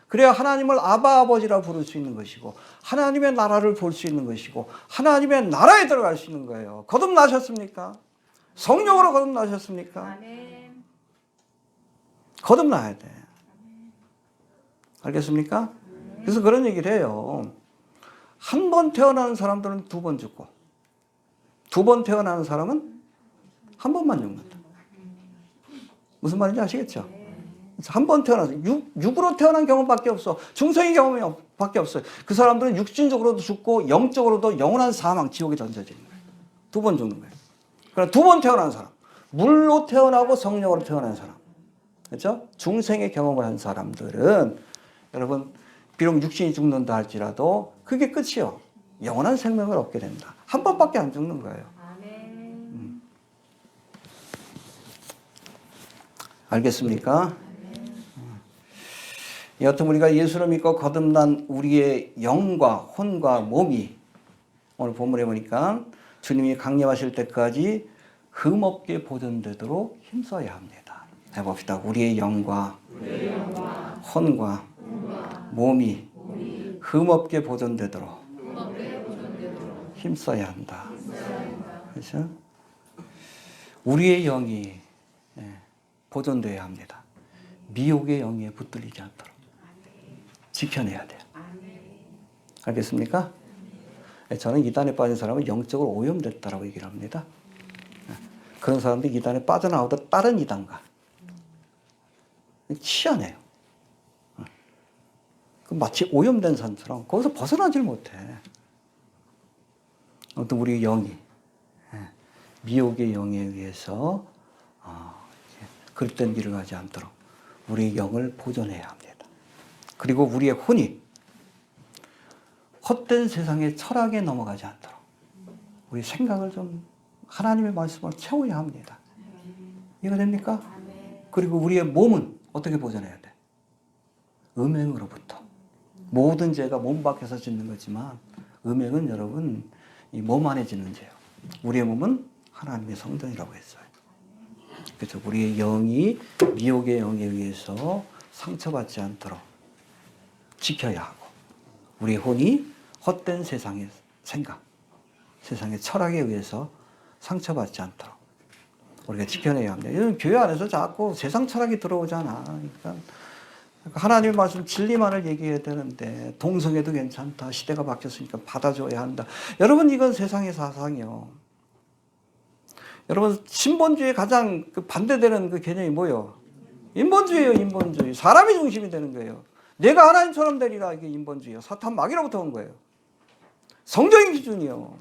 그래야 하나님을 아바 아버지라 부를 수 있는 것이고, 하나님의 나라를 볼 수 있는 것이고, 하나님의 나라에 들어갈 수 있는 거예요. 거듭나셨습니까? 성령으로 거듭나셨습니까? 거듭나야 돼. 알겠습니까? 그래서 그런 얘기를 해요. 한 번 태어나는 사람들은 두 번 죽고, 두 번 태어나는 사람은 한 번만 죽는다. 무슨 말인지 아시겠죠? 한 번 태어나서 육으로 태어난 경험밖에 없어. 중생의 경험이 밖에 없어요. 그 사람들은 육신적으로도 죽고 영적으로도 영원한 사망, 지옥에 던져지는 거예요. 두 번 죽는 거예요. 그러나 두 번 태어난 사람, 물로 태어나고 성령으로 태어난 사람, 그렇죠? 중생의 경험을 한 사람들은 여러분, 비록 육신이 죽는다 할지라도 그게 끝이요. 영원한 생명을 얻게 된다. 한 번밖에 안 죽는 거예요. 알겠습니까? 여튼 우리가 예수를 믿고 거듭난 우리의 영과 혼과 몸이 오늘 본문에 보니까 주님이 강림하실 때까지 흠없게 보존되도록 힘써야 합니다. 해봅시다. 우리의 영과 혼과 몸이 흠없게 보존되도록 힘써야 한다. 그렇죠? 우리의 영이 보존되어야 합니다. 미혹의 영에 붙들리지 않도록 지켜내야 돼요. 알겠습니까? 저는 이단에 빠진 사람은 영적으로 오염됐다라고 얘기를 합니다. 그런 사람들이 이단에 빠져나오다 다른 이단과 치안해요. 마치 오염된 산처럼 거기서 벗어나질 못해. 아무튼 우리 영이 미혹의 영에 의해서 그릇된 길을 가지 않도록 우리의 영을 보존해야 합니다. 그리고 우리의 혼이 헛된 세상의 철학에 넘어가지 않도록 우리 생각을 좀 하나님의 말씀으로 채워야 합니다. 이해가 됩니까? 그리고 우리의 몸은 어떻게 보존해야 돼? 음행으로부터. 모든 죄가 몸 밖에서 짓는 거지만 음행은 여러분 이 몸 안에 짓는 죄예요. 우리의 몸은 하나님의 성전이라고 했어요. 그래서 우리의 영이 미혹의 영에 의해서 상처받지 않도록 지켜야 하고, 우리 혼이 헛된 세상의 생각, 세상의 철학에 의해서 상처받지 않도록 우리가 지켜내야 합니다. 이런 교회 안에서 자꾸 세상 철학이 들어오잖아. 그러니까 하나님의 말씀 진리만을 얘기해야 되는데 동성애도 괜찮다. 시대가 바뀌었으니까 받아줘야 한다. 여러분, 이건 세상의 사상이요. 여러분, 신본주의에 가장 반대되는 그 개념이 뭐예요? 인본주의예요, 인본주의. 사람이 중심이 되는 거예요. 내가 하나님처럼 되리라, 이게 인본주의예요. 사탄 마귀로부터 온 거예요. 성적인 기준이요.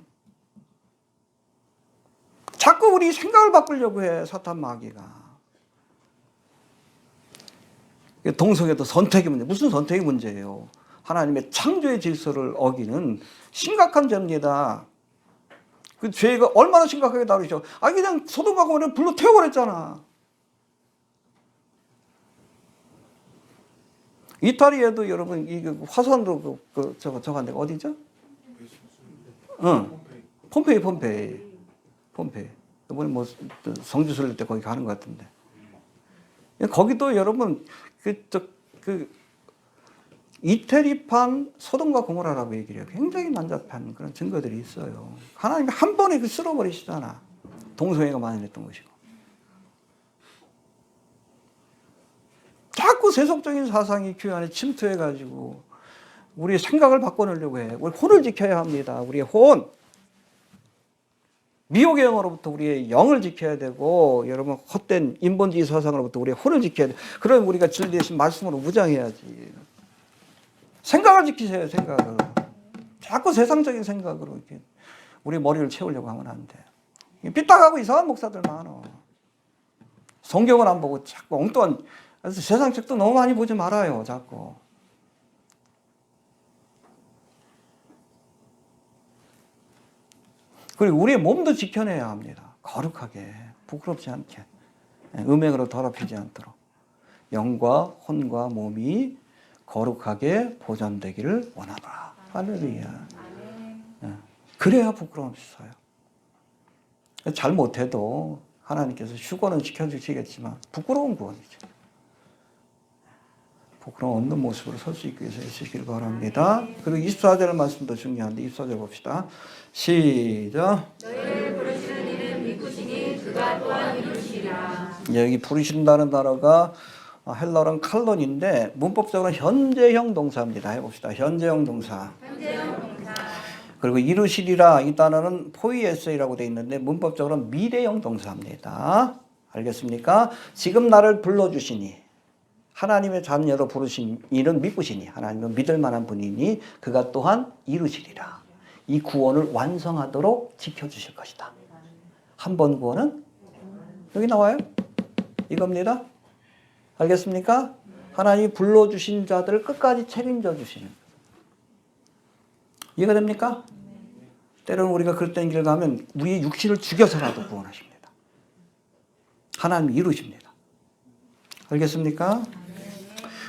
자꾸 우리 생각을 바꾸려고 해, 사탄 마귀가. 동성애도 선택의 문제. 무슨 선택의 문제예요? 하나님의 창조의 질서를 어기는 심각한 죄입니다. 그 죄가 얼마나 심각하게 다루죠. 그냥 소돔과 고모라를 불로 태워버렸잖아. 이탈리아에도 여러분 이 화산으로 저거 한 데가 어디죠? 폼페이. 이번에 뭐 성지순례 때 거기 가는 것 같은데. 거기도 여러분 이태리판 소돔과 고모라라고 얘기를 해요. 굉장히 난잡한 그런 증거들이 있어요. 하나님이 한 번에 그 쓸어버리시잖아. 동성애가 만연했던 것이고. 자꾸 세속적인 사상이 교회 안에 침투해가지고 우리의 생각을 바꿔내려고 해. 우리 혼을 지켜야 합니다. 우리의 혼. 미혹의 영으로부터 우리의 영을 지켜야 되고, 여러분 헛된 인본주의 사상으로부터 우리의 혼을 지켜야 돼. 그럼 우리가 진리 대신 말씀으로 무장해야지. 생각을 지키세요. 생각을. 자꾸 세상적인 생각으로 이렇게 우리 머리를 채우려고 하면 안 돼. 삐딱하고 이상한 목사들 많아. 성경을 안 보고 자꾸 엉뚱한, 그래서 세상 책도 너무 많이 보지 말아요. 자꾸. 그리고 우리의 몸도 지켜내야 합니다. 거룩하게, 부끄럽지 않게, 음행으로 더럽히지 않도록 영과 혼과 몸이 거룩하게 보존되기를 원하노라. 할렐루야. 그래야 부끄러움이 있어요. 잘못해도 하나님께서 휴거는 지켜주시겠지만 부끄러운 구원이죠. 부끄러움 없는 모습으로 설 수 있기 위해서 애쓰시길 바랍니다. 그리고 24절 말씀도 중요한데 24절 봅시다. 시작. 너희를 부르시는 이는 믿으시니 그가 또한 이루시리라. 여기 부르신다는 단어가 헬라어는 칼론인데 문법적으로는 현재형 동사입니다. 해봅시다. 현재형 동사. 그리고 이루시리라 이 단어는 포이에세이라고 되어 있는데 문법적으로는 미래형 동사입니다. 알겠습니까? 지금 나를 불러주시니 하나님의 자녀로 부르신 이는 믿으시니 하나님은 믿을 만한 분이니 그가 또한 이루시리라. 이 구원을 완성하도록 지켜주실 것이다. 한 번 구원은 여기 나와요. 이겁니다. 알겠습니까? 하나님이 불러주신 자들을 끝까지 책임져 주시는. 이해가 됩니까? 때로는 우리가 그릇된 길을 가면 우리의 육신을 죽여서라도 구원하십니다. 하나님이 이루십니다. 알겠습니까?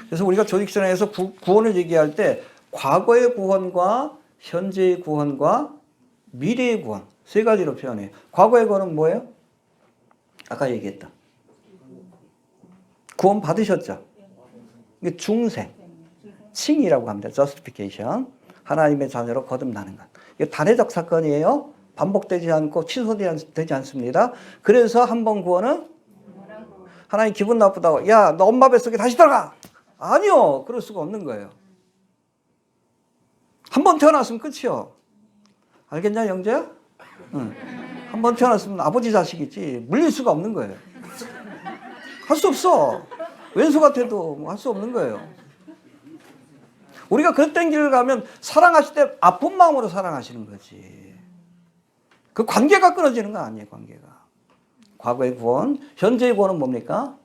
그래서 우리가 조직신앙에서 구원을 얘기할 때 과거의 구원과 현재의 구원과 미래의 구원 세 가지로 표현해요. 과거의 구원은 뭐예요? 아까 얘기했다. 구원 받으셨죠? 이게 중생, 칭이라고 합니다. justification. 하나님의 자녀로 거듭나는 것. 이게 단회적 사건이에요. 반복되지 않고 취소되지 않습니다. 그래서 한 번 구원은 하나님 기분 나쁘다고 야, 너 엄마 뱃속에 다시 들어가. 아니요. 그럴 수가 없는 거예요. 한 번 태어났으면 끝이요. 알겠냐, 영재야? 응. 한 번 태어났으면 아버지 자식이지 물릴 수가 없는 거예요. 할 수 없어. 왼수 같아도 할 수 없는 거예요. 우리가 그릇된 길을 가면 사랑하실 때 아픈 마음으로 사랑하시는 거지. 그 관계가 끊어지는 거 아니에요, 관계가. 과거의 구원, 현재의 구원은 뭡니까?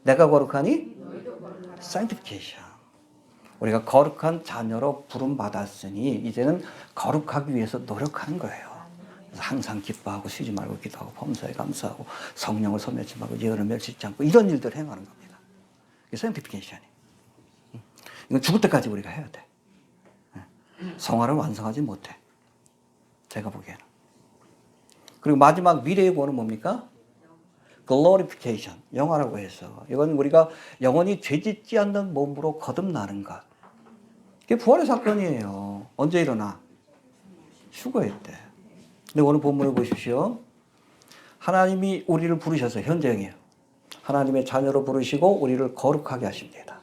내가 거룩하니? sanctification. 우리가 거룩한 자녀로 부름받았으니 이제는 거룩하기 위해서 노력하는 거예요. 그래서 항상 기뻐하고 쉬지 말고 기도하고 범사에 감사하고 성령을 소멸치 말고 예언을 멸치지 않고 이런 일들을 행하는 겁니다. 이게 sanctification이. 이건 죽을 때까지 우리가 해야 돼. 성화를 완성하지 못해. 제가 보기에는. 그리고 마지막 미래의 구원은 뭡니까? glorification. 영화라고 해서. 이건 우리가 영원히 죄짓지 않는 몸으로 거듭나는 것. 이게 부활의 사건이에요. 언제 일어나? 휴거일 때. 근데 오늘 본문을 보십시오. 하나님이 우리를 부르셔서 현재형이에요. 하나님의 자녀로 부르시고 우리를 거룩하게 하십니다.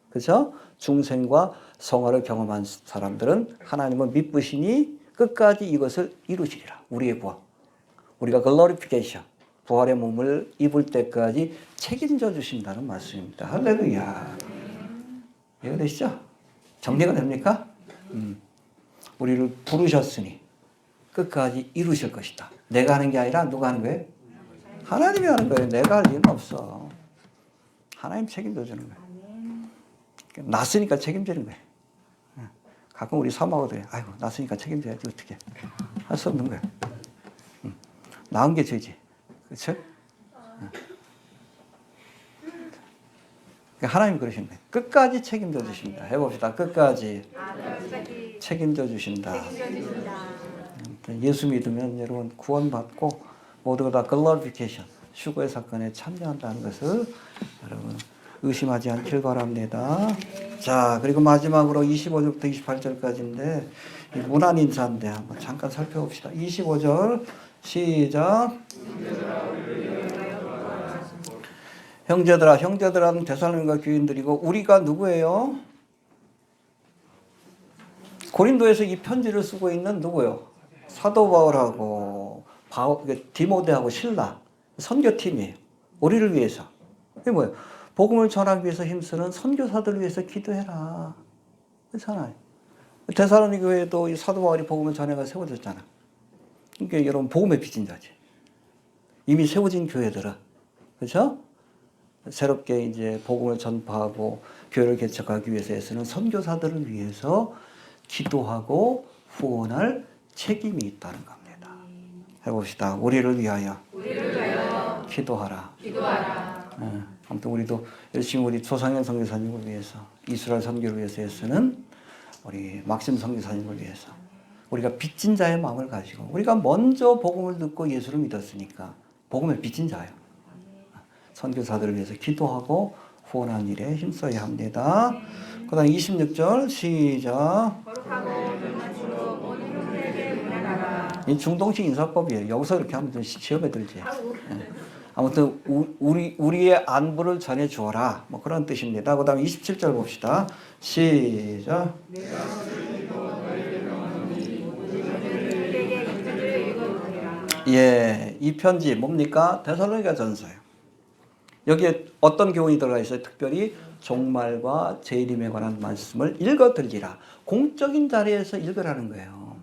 그렇죠? 중생과 성화를 경험한 사람들은 하나님은 믿으시니 끝까지 이것을 이루시리라. 우리의 구원. 우리가 glorification, 부활의 몸을 입을 때까지 책임져 주신다는 말씀입니다. 할렐루야. 이해가 되시죠? 정리가 됩니까? 우리를 부르셨으니 끝까지 이루실 것이다. 내가 하는 게 아니라 누가 하는 거예요? 하나님이 하는 거예요. 내가 할 일은 없어. 하나님 책임져 주는 거예요. 났으니까 책임지는 거예요. 가끔 우리 사모하거든요. 아이고, 났으니까 책임져야지, 어떻게. 할 수 없는 거예요. 나은 게 죄지. 그렇죠? 하나님 그러신 거예요. 끝까지 책임져 주신다. 해봅시다. 끝까지 책임져 주신다. 예수 믿으면 여러분 구원받고 모두가 다 glorification, 휴거의 사건에 참여한다는 것을 여러분 의심하지 않길 바랍니다. 자, 그리고 마지막으로 25절부터 28절까지인데 문안 인사인데 한번 잠깐 살펴봅시다. 25절 시작. 형제들은 데살로니가 교인들이고 우리가 누구예요? 고린도에서 이 편지를 쓰고 있는 누구요? 사도 바울하고 디모데하고 실라 선교팀이에요. 우리를 위해서. 이게 뭐예요? 복음을 전하기 위해서 힘쓰는 선교사들을 위해서 기도해라. 그렇잖아요. 데살로니 교회도 이 사도 바울이 복음을 전해가 세워졌잖아. 그러니까 여러분 복음의 빚진 자지. 이미 세워진 교회들은 그렇죠? 새롭게 이제 복음을 전파하고 교회를 개척하기 위해서 애쓰는 선교사들을 위해서 기도하고 후원할 책임이 있다는 겁니다. 해봅시다. 우리를 위하여 기도하라. 아무튼 우리도 열심히 우리 조상현 선교사님을 위해서 이스라엘 선교를 위해서 애쓰는 우리 막심 선교사님을 위해서 우리가 빚진 자의 마음을 가지고 우리가 먼저 복음을 듣고 예수를 믿었으니까 복음의 빚진 자예요. 선교사들을 위해서 기도하고 후원하는 일에 힘써야 합니다. 그 다음 26절 시작. 이 중동식 인사법이에요. 여기서 이렇게 하면 좀 시험에 들지. 아무튼 우리의 안부를 전해 주어라. 뭐 그런 뜻입니다. 그 다음 27절 봅시다. 시작. 예, 이 편지 뭡니까? 데살로니가 전서예요. 여기에 어떤 교훈이 들어가 있어요? 특별히 종말과 재림에 관한 말씀을 읽어드리라. 공적인 자리에서 읽으라는 거예요.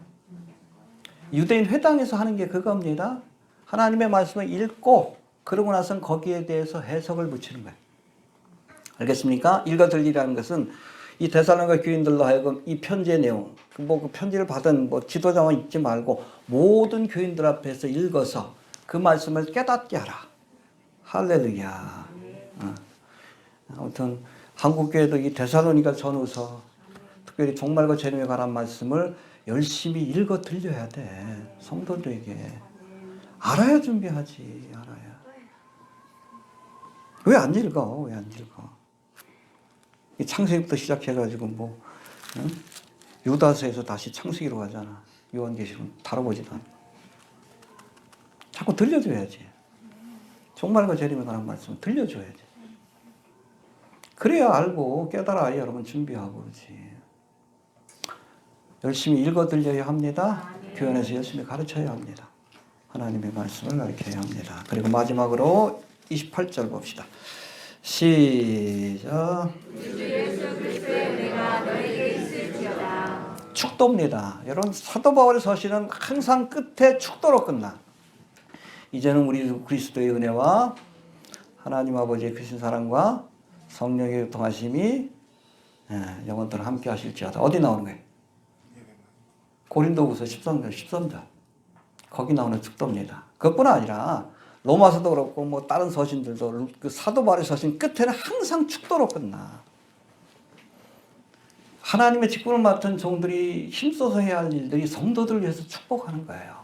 유대인 회당에서 하는 게 그겁니다. 하나님의 말씀을 읽고 그러고 나서는 거기에 대해서 해석을 붙이는 거예요. 알겠습니까? 읽어드리라는 것은 이 데살로니가 교인들로 하여금 이 편지의 내용, 그 편지를 받은 지도자만 읽지 말고 모든 교인들 앞에서 읽어서 그 말씀을 깨닫게 하라. 할렐루야. 아무튼 한국교회도 이 데살로니가 전후서 특별히 종말과 재림에 관한 말씀을 열심히 읽어 들려야 돼. 성도들에게. 알아야 준비하지. 알아야. 왜 안 읽어? 왜 안 읽어? 창세기부터 시작해가지고 유다서에서 다시 창세기로 가잖아. 요한계시록 다뤄보지도 않고. 자꾸 들려줘야지. 종말과 재림에 관한 말씀 들려줘야지. 그래야 알고 깨달아 여러분 준비하고 그렇지. 열심히 읽어 들려야 합니다. 교연에서 열심히 가르쳐야 합니다. 하나님의 말씀을 가르쳐야 합니다. 그리고 마지막으로 28절 봅시다. 시작. 축도입니다. 여러분 사도 바울의 서신은 항상 끝에 축도로 끝나. 이제는 우리 그리스도의 은혜와 하나님 아버지의 크신 사랑과 성령의 교통하심이 영원토록 함께 하실지어다. 어디 나오는 거예요? 고린도후서 13절. 거기 나오는 축도입니다. 그것뿐 아니라 로마서도 그렇고 다른 서신들도 그 사도 바울의 서신 끝에는 항상 축도로 끝나. 하나님의 직분을 맡은 종들이 힘써서 해야 할 일들이 성도들을 위해서 축복하는 거예요.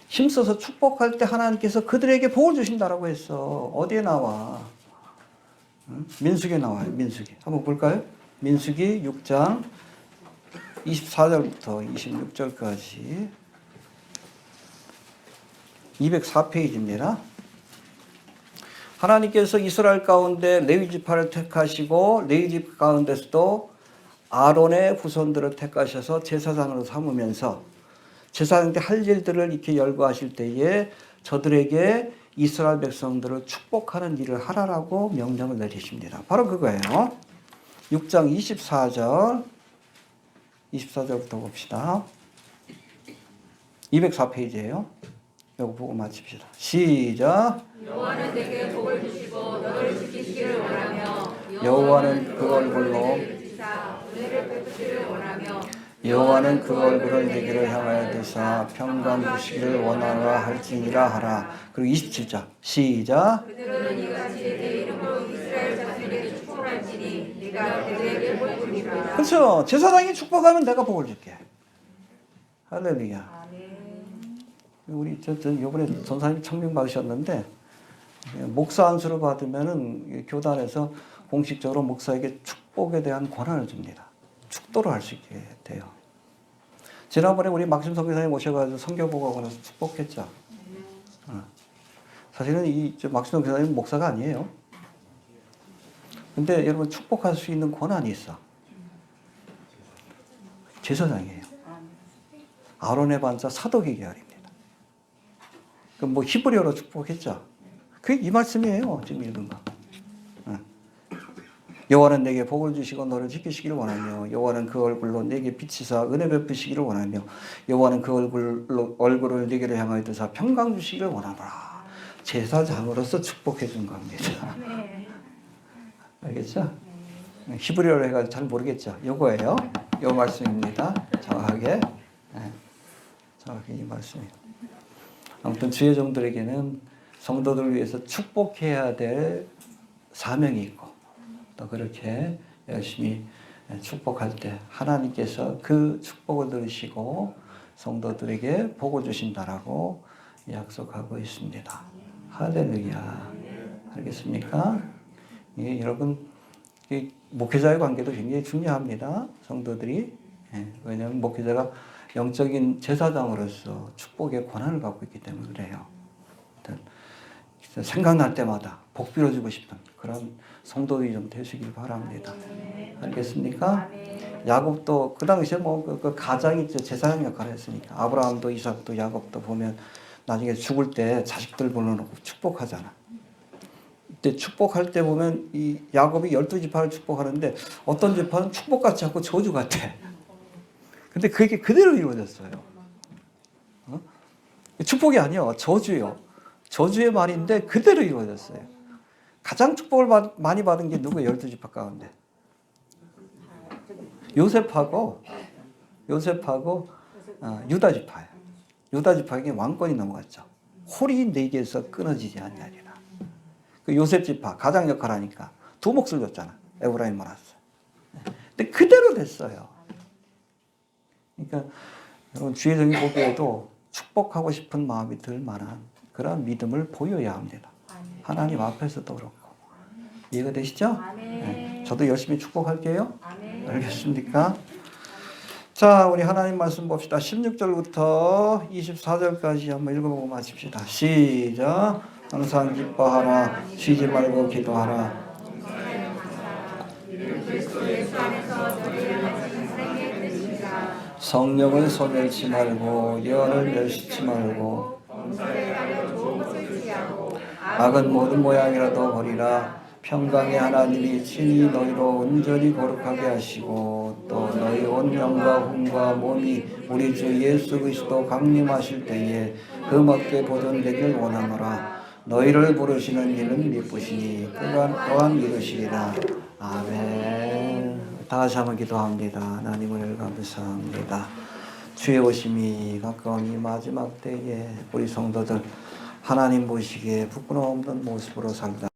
힘써서 축복할 때 하나님께서 그들에게 복을 주신다라고 했어. 어디에 나와? 민수기에 나와요. 민수기. 한번 볼까요? 민수기 6장 24절부터 26절까지 204페이지입니다. 하나님께서 이스라엘 가운데 레위 지파를 택하시고 레위 지파 가운데서도 아론의 후손들을 택하셔서 제사장으로 삼으면서 제사장 때 할 일들을 이렇게 열거하실 때에 저들에게 이스라엘 백성들을 축복하는 일을 하라라고 명령을 내리십니다. 바로 그거예요. 6장 24절부터 봅시다. 204페이지예요. 이거 보고 마칩시다. 시작. 여호와는 내게 복을 주시고 너를 지키시기를 원하며 여호와는 그 얼굴로 은혜를 베푸시기를 원하며 여호와는 그 얼굴을 내게로 향하여 드사 평강 주시기를 원하노라 할지니라 하라. 그리고 27절 시작. 그들은 이같이 내 이름으로 이스라엘 자손에게 축복할지니 네가 그들에게 복을 주리라. 그렇죠. 제사장이 축복하면 내가 복을 줄게. 할렐루야. 우리 이번에 전사님 청명 받으셨는데 목사 안수를 받으면은 교단에서 공식적으로 목사에게 축복에 대한 권한을 줍니다. 축도를 할 수 있게 돼요. 지난번에 우리 막심성 교사님 모셔가지고 성경 보고 하고 나서 축복했죠. 사실은 이 막심성 교사님 목사가 아니에요. 근데 여러분 축복할 수 있는 권한이 있어. 제사장이에요. 아론의 반자 사도기 계열입니다. 그럼 뭐 히브리어로 축복했죠. 그게 이 말씀이에요. 지금 읽은 거. 여호와는 내게 복을 주시고 너를 지키시기를 원하며 여호와는 그 얼굴로 내게 비치사 은혜 베푸시기를 원하며 여호와는 그 얼굴을 내게로 향하여 드사 평강 주시기를 원하노라. 제사장으로서 축복해 준 겁니다. 알겠죠? 히브리어로 해가지고 잘 모르겠죠. 요거예요. 요 말씀입니다. 정확하게. 정확히 이 말씀이에요. 아무튼 주의 종들에게는 성도들을 위해서 축복해야 될 사명이 있고 또 그렇게 열심히 축복할 때 하나님께서 그 축복을 들으시고 성도들에게 복을 주신다라고 약속하고 있습니다. 할렐루야. 알겠습니까? 예, 여러분 목회자의 관계도 굉장히 중요합니다. 성도들이. 왜냐하면 목회자가 영적인 제사장으로서 축복의 권한을 갖고 있기 때문에 그래요. 생각날 때마다 복 빌어주고 싶은 그런 성도들이 좀 되시길 바랍니다. 알겠습니까? 야곱도 그 당시에 그 가장이 제사장 역할을 했으니까 아브라함도 이삭도 야곱도 보면 나중에 죽을 때 자식들 불러놓고 축복하잖아. 이때 축복할 때 보면 이 야곱이 12지파를 축복하는데 어떤 지파는 축복 같지 않고 저주 같아. 근데 그게 그대로 이루어졌어요. 축복이 아니요, 저주요. 저주의 말인데 그대로 이루어졌어요. 가장 축복을 많이 받은 게 누구예요? 12지파 가운데. 요셉하고 유다지파예요. 유다지파에게 왕권이 넘어갔죠. 홀이 4개에서 끊어지지 아니하리라. 그 요셉지파 가장 역할을 하니까 두 몫을 줬잖아. 에브라임 마나세. 근데 그대로 됐어요. 그러니까 여러분 주의 종이 보기에도 축복하고 싶은 마음이 들 만한 그런 믿음을 보여야 합니다. 하나님 앞에서도 그렇고. 이해가 되시죠? 네. 저도 열심히 축복할게요. 알겠습니까? 자, 우리 하나님 말씀 봅시다. 16절부터 24절까지 한번 읽어보고 마칩시다. 시작. 항상 기뻐하라. 쉬지 말고 기도하라. 성령을 소멸치 말고 예언을 멸시치 말고 악은 모든 모양이라도 버리라. 평강의 하나님이 친히 너희로 온전히 거룩하게 하시고 또 너희 온 영과 hum과 몸이 우리 주 예수 그리스도 강림하실 때에 흠없게 보존되길 원하노라. 너희를 부르시는 이는 미쁘시니 그가 또한 이루시리라. 아멘. 다시 한번 기도합니다. 하나님을 감사합니다. 주의 오심이 가까운 이 마지막 때에 우리 성도들 하나님 보시기에 부끄러움 없는 모습으로 살다